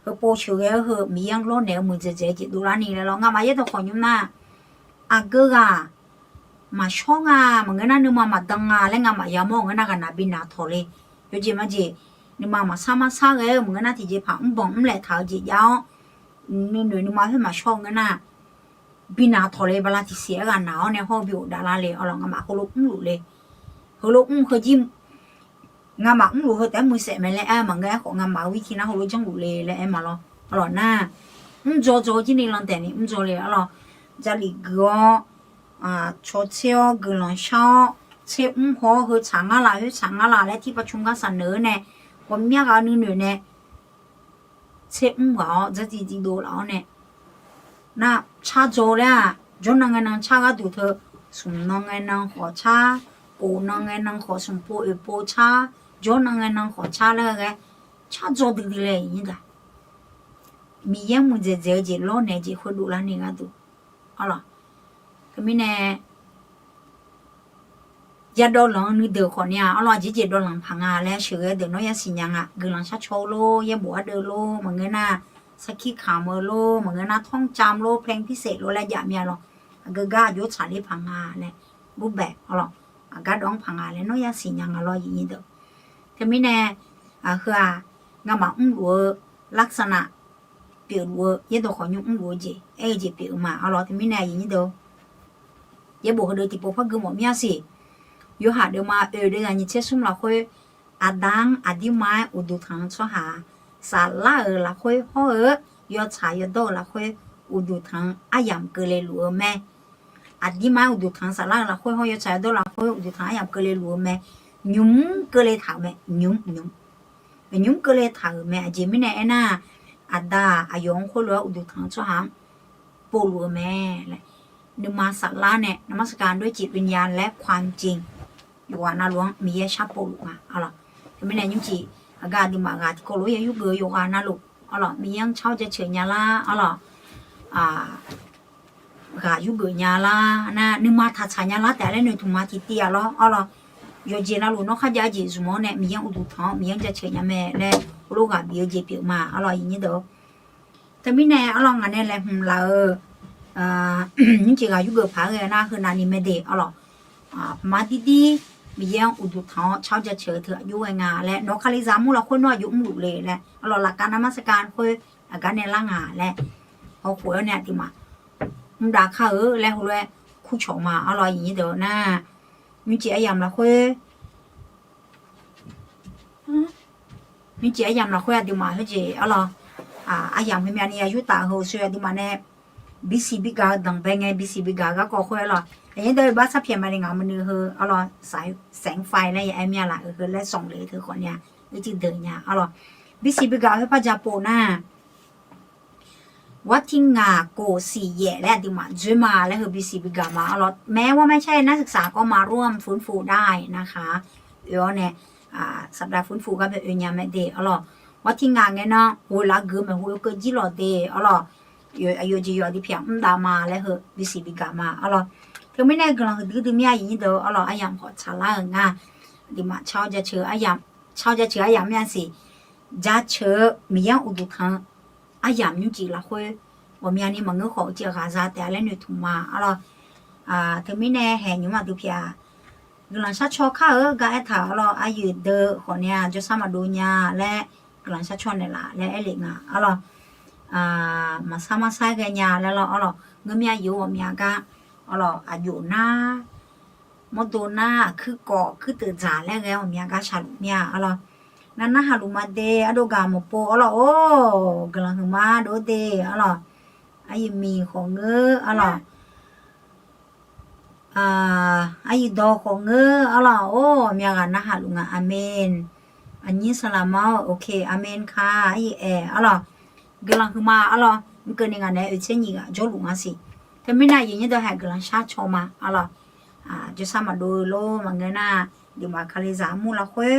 เขาโปเชื่อเขามียังร้อนเหนียวมือจะเจ๊จิดูร้านนี้แล้วงามาเยอะตัวขอยุ่มนะอาเกอมาช่องมึงงั้นนึกมาดังแล้วงามายามองงั้นกันนะบินนาทอเลยอยู่จีมาจีนึกมาสามาซามึงงั้นที่จีผ่าบ่งแหละเท้าจียาวนึกมาให้มาช่องงั้นบินนาทอเลยเวลาที่เสียกันหนาวเนี่ยเขาบิวดาราเลยเอาลองงามาเขาลุกเลยเขาลุกเขาจิ้มงามารู้เขาแต่มือเสร็จไม่แล้วมึงงั้นของงามาวิธีนะเขาลุกจังรู้เลยแล้วมาแล้วอร่อยน่าโจจีนี่ลังแต่นี่โจเลยอร่อยจะหลีกชดเชลกลังชอเชื่อหัวคือช่างอะไรคือช่างอะไรและที่ประชุมกันเสนอเนี่ยผมอยากเอาหนึ่งเนี่ยเชื่อหัวจะจริงๆดูแล้วเนี่ยน่ะชาโจเลยจนนั่งเงินชาก็ดูเธอสุ่มนั่งเงินขอชาปูนั่งเงินขอสุ่มปูชาจนนั่งเงินขอชาเลยไงชาโจดีเลยอย่างนี้จ้ะมียังมึงจะเจอจีโลเนี่ยจีคนดูแลนี่ก็ดูอะไรก็มีเนี่ยยาดอลลังนี่เดือคนเนี่ยเอาล่ะจีดอลลังพังแล้วเชื่อเดี๋ยวน้อยสิยังกำลังชัดโชว์โลยาบัวเดอโลเหมือนกันนะสกิขามโลเหมือนกันนะท่องจำโลเพลงพิเศษโลและยามีอะไรก็กายุชาลีพังเลยบุบแบบเอาล่ะก็ดองพังแล้วน้อยสิยังอร่อยอย่างนี้เด้อก็มีเนี่ยคืองามาวัวลักษณะเปลี่ยนวัวยาตัวขอยุ่วัวจีจีเปลี่ยนมาเอาล่ะก็มีเนี่ยอย่างนี้เด้อยาบอกเดี๋ยวที่พวกพักก็หมดมีอะไรอยู่หาเดี๋ยวมาเดี๋ยวนี้เชื่อสุ่มละคุยอาดังอาดิมาอุดุทังชัวหาสาลาละคุยห่อยอดชายอดโตละคุยอุดุทังอายามเกลือหลัวแม่อาดิมาอุดุทังสาลาละคุยห่อยอดชายอดโตละคุยอุดุทังอายามเกลือหลัวแม่ยุ่มเกลือถาวแม่ยุ่มเกลือถาวแม่จีมิเนี่ยน่ะอาดาอายองคุยว่าอุดุทังชัวหาปูหลัวแม่เลยนึกมาสัตว์ละเนี่ยนมัสการด้วยจิตวิญญาณและความจริงอยู่ว่านาหลวงมีชาปูลูกมาเอาล่ะจะไม่แน่ยุ่งจีอากาศดีมากที่โคโลยยุเกยอยู่ว่านาลูกเอาล่ะมียังเช่าจะเฉยญาละเอาล่ะกายุเกยญาละนะนึกมาทัดชญาละแต่ละหน่วยถุงมาที่เตียแล้วเอาล่ะอยู่จีนาลูกนกข้าจะจีสมองเนี่ยมียังอุดท้องมียังจะเฉยญาแม่และลูกกับเบียจีเปียมาเอาล่ะอย่างนี้เด้อแต่ไม่แน่เอาล่ะงานเนี่ยแหละเรานี่จีก็อยู่กับพาเลยนะคือนานี่ไม่ได้เอาหรอกมาดีมีอย่างอุดท้องชาวจะเชื่อเถอะอยู่งานและนกคาลิซามูเราคนน้อยอยู่หมู่เลยแหละเอาหรอกหลักการนมัสการคุยหลักการในร่างงานและเขาคุยเนี่ยที่มามันด่าเขาแล้วคุยคู่ชงมาเอาหรอกอย่างนี้เดี๋ยวนะนี่จียามเราคุยนี่จียามเราคุยดีมาเฮ้ยจีเอาหรอกยามไม่มีอันนี้อายุตาเขาช่วยดีมาเนี่ยBCB กาดังไปไง BCB กาก็คุยหรอไอ้เดี๋ยวบ้านสับเพียงมาในงานมันคือเอาล่ะสายแสงไฟอะไรไอ้เมียล่ะคือและส่องเลยเธอคนเนี้ยจริงเดินเนี่ยเอาล่ะ BCB กาให้พระเจ้าโปน่าวัดที่งาโกสีแย่และดิมาจุมาและคือ BCB กามาเอาล่ะแม้ว่าไม่ใช่นักศึกษาก็มาร่วมฟื้นฟูได้นะคะเดี๋ยวเนี่ยสัปดาห์ฟื้นฟูก็เป็นอย่างไม่เดเอาล่ะวัดที่งาไงเนาะหัวละเกือบมันหัวก็จีหลอดเดเอาล่ะอยู่จีอยู่ที่เพียงดามาและเหรอวิสิบิกามาเอาล่ะถึงไม่แน่กำลังดื้อมีอะไรอย่างนี้เด้อเอาล่ะอายามขอชาลาง่ะดิมาชาวจะเชื่ออายามยังสิจะเชื่อมีอย่างอุดุทังอายามยุ่งจีละคุยว่ามีอันนี้มันก็ขอเจอขาซาแต่แล้วหนุ่ยถุงมาเอาล่ะถึงไม่แน่แห่งอยู่มาดูเพียกำลังชัดชอข้าก็ไอ้ถาเราอายุเด้อคนเนี้ยจะสามารถดูเนี่ยและกำลังชัดชอเนี่ยล่ะและไอ้เหล็กอ่ะเอาล่ะมาสามาใส่กันยาแล้วเราเอาล่ะเงินมีอายุมีอากาเอาล่ะอายุหน้ามดโดน่าคือก่อคือตื่นจ่าแล้วไงมีอากาชาลุเนี่ยเอาล่ะนั่นนะฮารุมาเดอโดกามโปเอาล่ะโอ้กำลังมาโดเดเอาล่ะไอ้มีของเงือเอาล่ะไอ้ดอกของเงือเอาล่ะโอ้มีอากานะฮารุงอาเมนอันนี้สลามโอเคอาเมนค่ะไอ้เอาล่ะ กลังคือมาอ๋อมันเกินยังไงเนี่ยเช่นนี้ก็จอลุงอ่ะสิแต่ไม่น่าอย่างนี้ต้องให้กลังชาชอมาอ๋อจะสามารถดูโลมันเงินน่ะเดี๋ยวมาคาลิซามูละคุย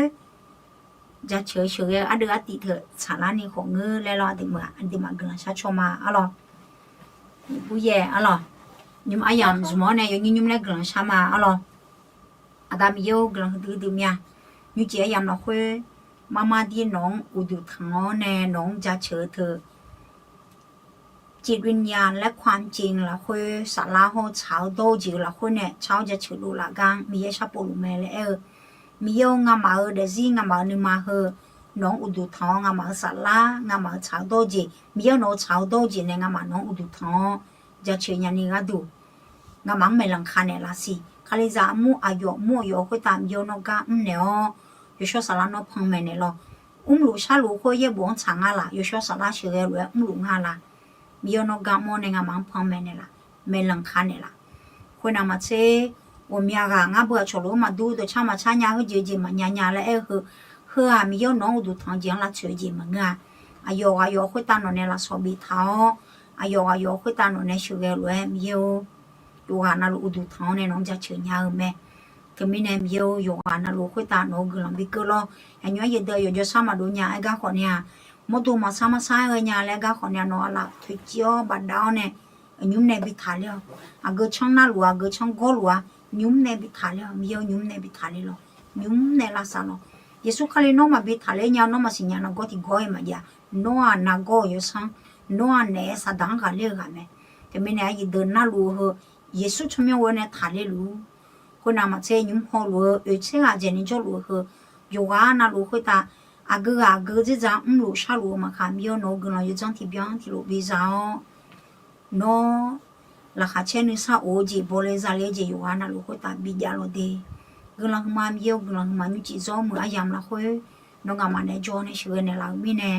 จะเฉยๆอันเดียวติเถอะสาระนี้ของเงินแล้วเดี๋ยวมาอันเดี๋ยวมากลังชาชอมาอ๋อผู้ใหญ่อ๋อยุ่มอายามสมองเนี่ยยุ่มเล็กกลังชามาอ๋ออาดามีโยกลังดื้อๆเนี่ยยุ่งเจียยามละคุยมาดีน้องอุดุทางแน่น้องจะเฉยเธอจิตวิญญาณและความจริงละคุยสาระหัวเช้าโตจีละคุยเนี่ยเช้าจะเฉยดูละกังมีชาปูลุแม่เลยมีโยงามาเดซี่งามานึมาน้องอุดุทองงามาสาระงามาเช้าโตจีมีโยน้องเช้าโตจีเนี่ยงามาน้องอุดุทองจะเฉยยันนี่ก็ดูงามังไม่ลังคันเนี่ยละสิคาลิซามูอายุมูโยคุยตามโยนกะเนี่ย有些啥啦那旁边的咯，路下路可也不长啊啦，有些啥啦学个路路啊啦，没有那个么那个忙旁边的啦，没人看的啦。会那么这我们呀个俺不出路嘛，都差嘛差伢个姐姐嘛，伢来喝啊，没有那我都常见啦，姐姐们啊，哎呦会打那那啦烧饼汤，哎呦会打那那学个路没有，有啊那路都汤那农家吃伢没。ก็มีแนมเยียวอยู่อ่ะนะลูกคุยตาโนกลังบิกลออันนี้ยังเดียวอยู่จะสามารถดูเนี่ยไอ้ก้าคนเนี่ยมดดูมาสามารถใช้เนี่ยแล้วก้าคนเนี่ยนอนหลับทุกเจ้าบัดดาวเนี่ยยุ่มเนี่ยบิทาเลยอ่ะก็ช่างน่าลัวก็ช่างโกลัวยุ่มเนี่ยบิทาเลยมีเอายุ่มเนี่ยบิทาเลยหรอยุ่มเนี่ยละสานอเยซูคาลิโนมาบิทาเลยเนี่ยน้องมาสิเนี่ยน้องก็ที่ก้อยมาเนี่ยน้องน่าก้อยอยู่ซังน้องเนี่ยสะดังกันเลยกันไหมแต่ไม่เนี่ยยังเดินน่ารู้เหรอเยซูชมยังวันเนี่ยทาเลยรู้คนนำมาเชยยุ่งหัวรัวเชื่อเจนิจรัวเหรออยู่ว่าน่ารู้คุยตาอากูจะจังรู้ชารู้มาค่ะมีโนกุนเราอยู่จังที่บ้านที่รู้วิจารณ์โนราคาเช่นนี้ซาโอจีบริษัทเลี้ยอยู่ว่าน่ารู้คุยตาบิดาโลเดกุนเรามามีกุนเรามาอยู่จีโจมืออายามละคุยน้องงามาเนี่ยโจเนี่ยเชื่อเนี่ยเรามีเนี่ย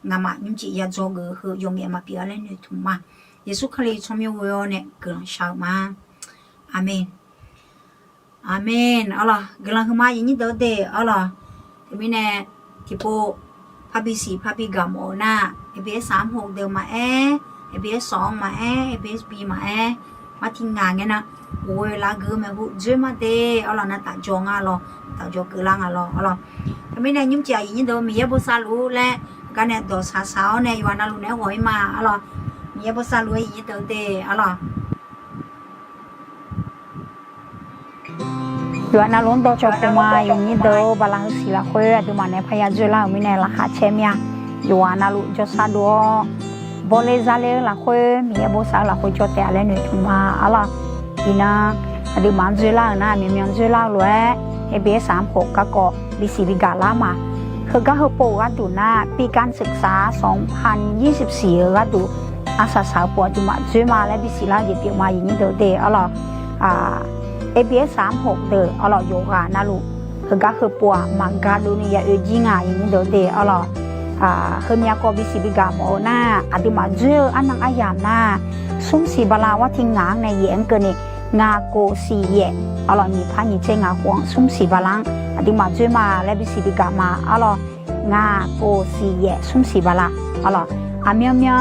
งามาอยู่จียาโจเหรอยงเงี้ยมาเปียเล่นเนี่ยถูกมาเยซูคริสต์ชมยูเวอเนี่ยกุนเราชาวมาอาเมนอาเมนเอาล่ะกำลังมาอย่างนี้เดี๋ยวเดอเอาล่ะทีนี้เนี่ยที่ปูพาบีสีพาบีกามโอน่าABS36เดิมมาABS2มาABSBมามาทิ้งงานเงี้ยนะโอ้ยลาเกือมาบุเจมาเดเอาล่ะนะตาจงอ่ะล่ะตาจงกำลังอ่ะล่ะเอาล่ะทีนี้เนี่ยยุ่งใจอย่างนี้เดี๋ยวมีบุษาลูและกันเนี่ยตัวสาวๆเนี่ยอยู่วันนั้นลูเนี่ยหอยมาเอาล่ะมีบุษาลูอย่างนี้เดี๋ยวเดเอาล่ะอยู่อันนั้นล้นตัวจบมาอย่างนี้เด้อบาลานซ์สิละคุยดูมาเนี่ยพยาจุละมีเนี่ยราคาเชมีอยู่อันนั้นลุจสาดัวบอลเลยซาเลละคุยมีบุษาละคุยจดแต่อะไรหนึ่งทุ่มมาอะไรอีน่ะดูมันจุละนะมีจุละเลยABS36ก็บิสิบิกาลามาคือก็คือปูก็ดูนะปีการศึกษา2024ก็ดูอาสาสาวปวดดูมาจุมาและบิสิละหยิบมาอย่างนี้เด้อเด้ออะไรABS36เด้อเอาล่ะโยกานะลูกคือก็คือปัวมังกาดูนี่อย่าจิงอ่ะอย่างนี้เด้อเด้อเอาล่ะคือมีก็บิสิบิกาโมนะอดีมาเจออันนั้นอายามนะสุ่มสีบลาว่าทิ้งงานในเย็นเกินนี่งาโกสีเย่เอาล่ะนี่พันนี่เจงาห่วงสุ่มสีบลังอดีมาเจอมาและบิสิบิกามาเอาล่ะงาโกสีเย่สุ่มสีบลาเอาล่ะอาเมีย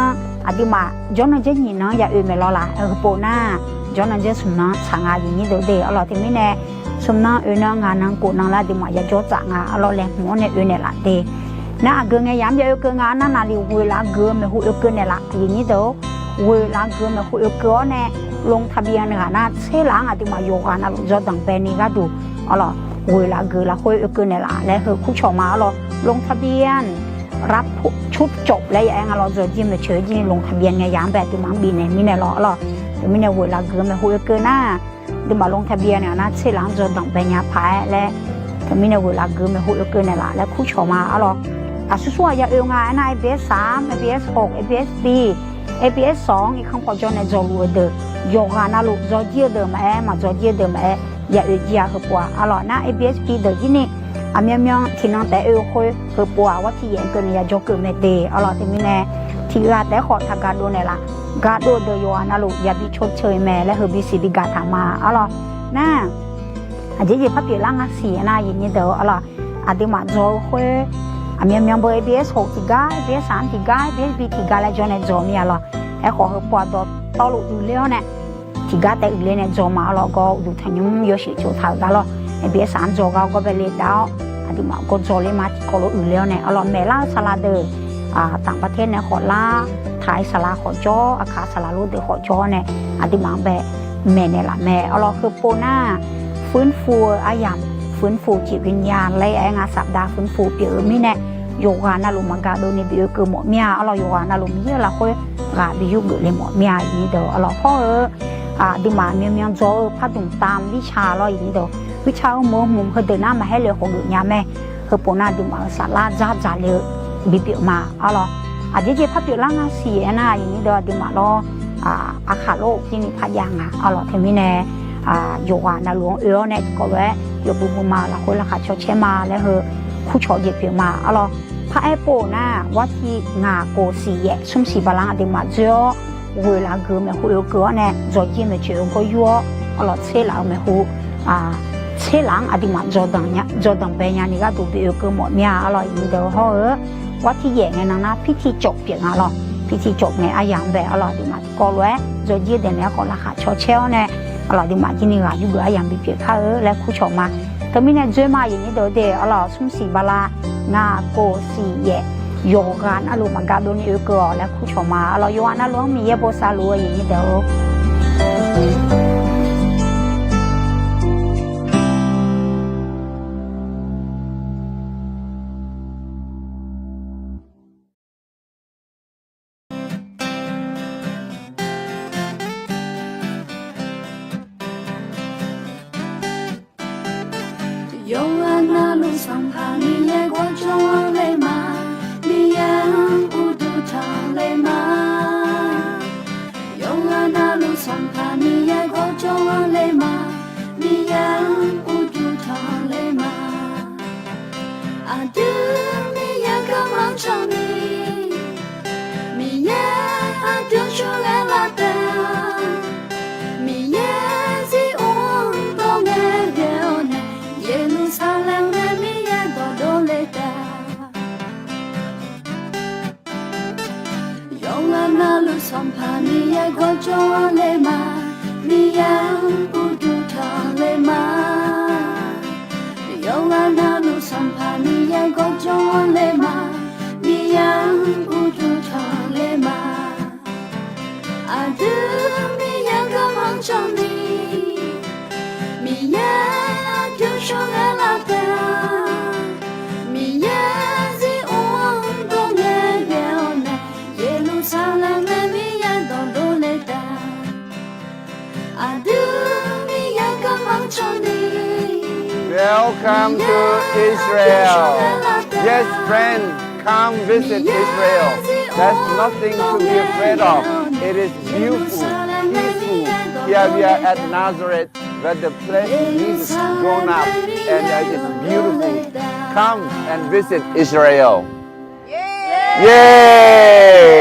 อดีมาจนจะยินเนาะอย่าเมลล่ะปูน่าจนจะสมน้ำสังอาอย่างนี้เดี๋ยวเอาล่ะที่ไม่แน่สมน้ำงานนั่งกูนั่งละดีมาอย่าโจจังเอาล่ะแรงหัวเนี่ยละเดน่าเกินไงย้ำอย่าเกินงานนั่นน่ะลิวเวลาเกินไม่หูเกินเนี่ยละอย่างนี้เดี๋ยวเวลาเกินไม่หูเกินเนี่ยลงทะเบียนเนี่ยนะเสียหลังดีมาโยกนะจอดังเป็นนี่ก็ดูเอาล่ะเวลาเกินละหูเกินเนี่ยละแล้วคือคู่ชมมาเอาล่ะลงทะเบียนรับชุดจบแล้วยังเราจะจิ้มเฉยๆลงทะเบียนไงย้ำแบบดีมาบินเนี่ยมีเนี่ยล่ะแต่ไม่เนี่ยเวลาเกินไม่หูเกินนะดีมาลงทะเบียนเนี่ยนะเสียหลังจอดังเป็นยาพายและแต่ไม่เนี่ยเวลาเกินไม่หูเกินเนี่ยละแล้วคู่ชมมาเอาล่ะส่วนอย่างานนะ ABS3 ABS6 ABSB ABS2 อีกครั้งพอจะในจอรูเดอร์โยกานะลูกจอเจียเดิมมาจอเจียเดิมอย่าเจียคือปัวอร่อยนะ ABSB เดอร์ที่นี่เมียที่นั่งแต่คุยคือปัวว่าที่ยังเกินอย่าจอเกินไม่เดอร่อยที่มีแน่ที่ราแต่ขอทางการดูเนี่ยละการดูเดอร์โยนะลูกอย่าบิชดเชยแม่และคือบิสิบิกาถามมาอร่อยนะอาจจะยิบพับปีร่างสีนะอย่างนี้เดออร่อยอาจจะมาจอคุย အမြမြန်ဘွေ ABS ဟုတ်တီက ABS စန်တီက ABS ဘီတီကလည်းဂျောနဲ့ဂျောမီရလောခေါ်ပေါ်တော့လို့လူလေနဲ့တီကတဲ့လေနဲ့ဂျောမာလောကောလူထညုံရရှိချိုထားတာလော ABS စန်ဂျောကောပဲလေတော့အဒီမှာကိုဂျောလေးမှာကိုလိုလူလေနဲ့အလောမဲလာဆလာဒေต่างประเทศเนี่ยขอลาไทยสลาขอจออาคาสลาลูเดขอจอเนี่ยอดิมังแบบแม่เนี่ยละแม่เอาเราคือโปน่าฟื้นฟูอายามฟื้นฟูจิตวิญญาณและไอ้งานสัปดาห์ฟื้นฟูเปียมีเนี่ยโยกานาลุมังกาโดนี่เบียคือหมดเมียเอาเราโยกานาลุมีเยอะละค่อยกาบิยุกเลยหมดเมียอย่างนี้เด้อเอาเราพ่อดิมาเมียเมียจอพัดตุ่มตามวิชาเราอย่างนี้เด้อวิชามุมเขาเดินหน้ามาให้เลยของดูยาแม่คือโปน่าดิมาสลาจ้าจ่าเลยบิเปียมาเอาล่ะอาจจะเจ็บพับเปียร่างเสียนะอย่างนี้เดี๋ยวดิมาล้ออาขาโลกที่มีพยางเอาล่ะเทมิเน่โยกานาหลวงเนี่ยก็แวะโยบุบุมาละคนละขาชดเชมาแล้วเฮอคู่ชอเย็บเปียมาเอาล่ะพระแอปโปน่ะว่าที่งาโกสีแยชุ่มสีบาลังดิมาเจาะเวลาเกิดแม่หูเกลือเนี่ยจอยไม่เจอก็ยัวเอาล่ะเชลาแม่หูเชลังอดิมาจอดังเนี่ยจอดังเป็นอย่างนี้ก็ดูเปียเกลือหมดเนี่ยเอาล่ะอย่างนี้เดี๋ยวเฮอว่าที่แย่ไงนะพิธีจบเปียงอะไรพิธีจบไงอาอย่างแบบอะไรดีมาก็รู้จะยืดเดี๋ยวนี้ก็ราคาชอเชลเนี่ยอะไรดีมาที่นี่ก็อยู่อาอย่างบิเปียข้าและคู่ชมมาแต่ไม่เนี่ยเจอมาอย่างนี้เดี๋ยวอะไรสุ่มสีบาลางาโกสีแย่โยกันอารมณ์มันก็โดนเยอะเกินและคู่ชมมาอะไรโยนอารมณ์มีเยอะโบซาลัวอย่างนี้เดี๋ยว 有啊，那路上怕你也过中往来嘛，你也不渡长来嘛。有啊，那路上怕你也过中往来嘛，你也不渡长来嘛。啊，对，你也干嘛找你？你也丢出来了的，你也是我不爱的呢。耶路撒冷的米也多多来的，用了那路上怕你也过中往来嘛，你也不渡长来嘛。用了那路上怕你也过中往来嘛，你也不渡长来嘛。啊，对，你也干嘛找你？你也。就说爱了的，你也是我多爱的呢，耶路撒冷的你也都都来的，啊，对，你也干嘛找你 Welcome to Israel. Yes, friend, come visit Israel. There's nothing to be afraid of. It is beautiful, peaceful. Here we are at Nazareth, where the place Jesus grown up, and it's beautiful. Come and visit Israel. Yay!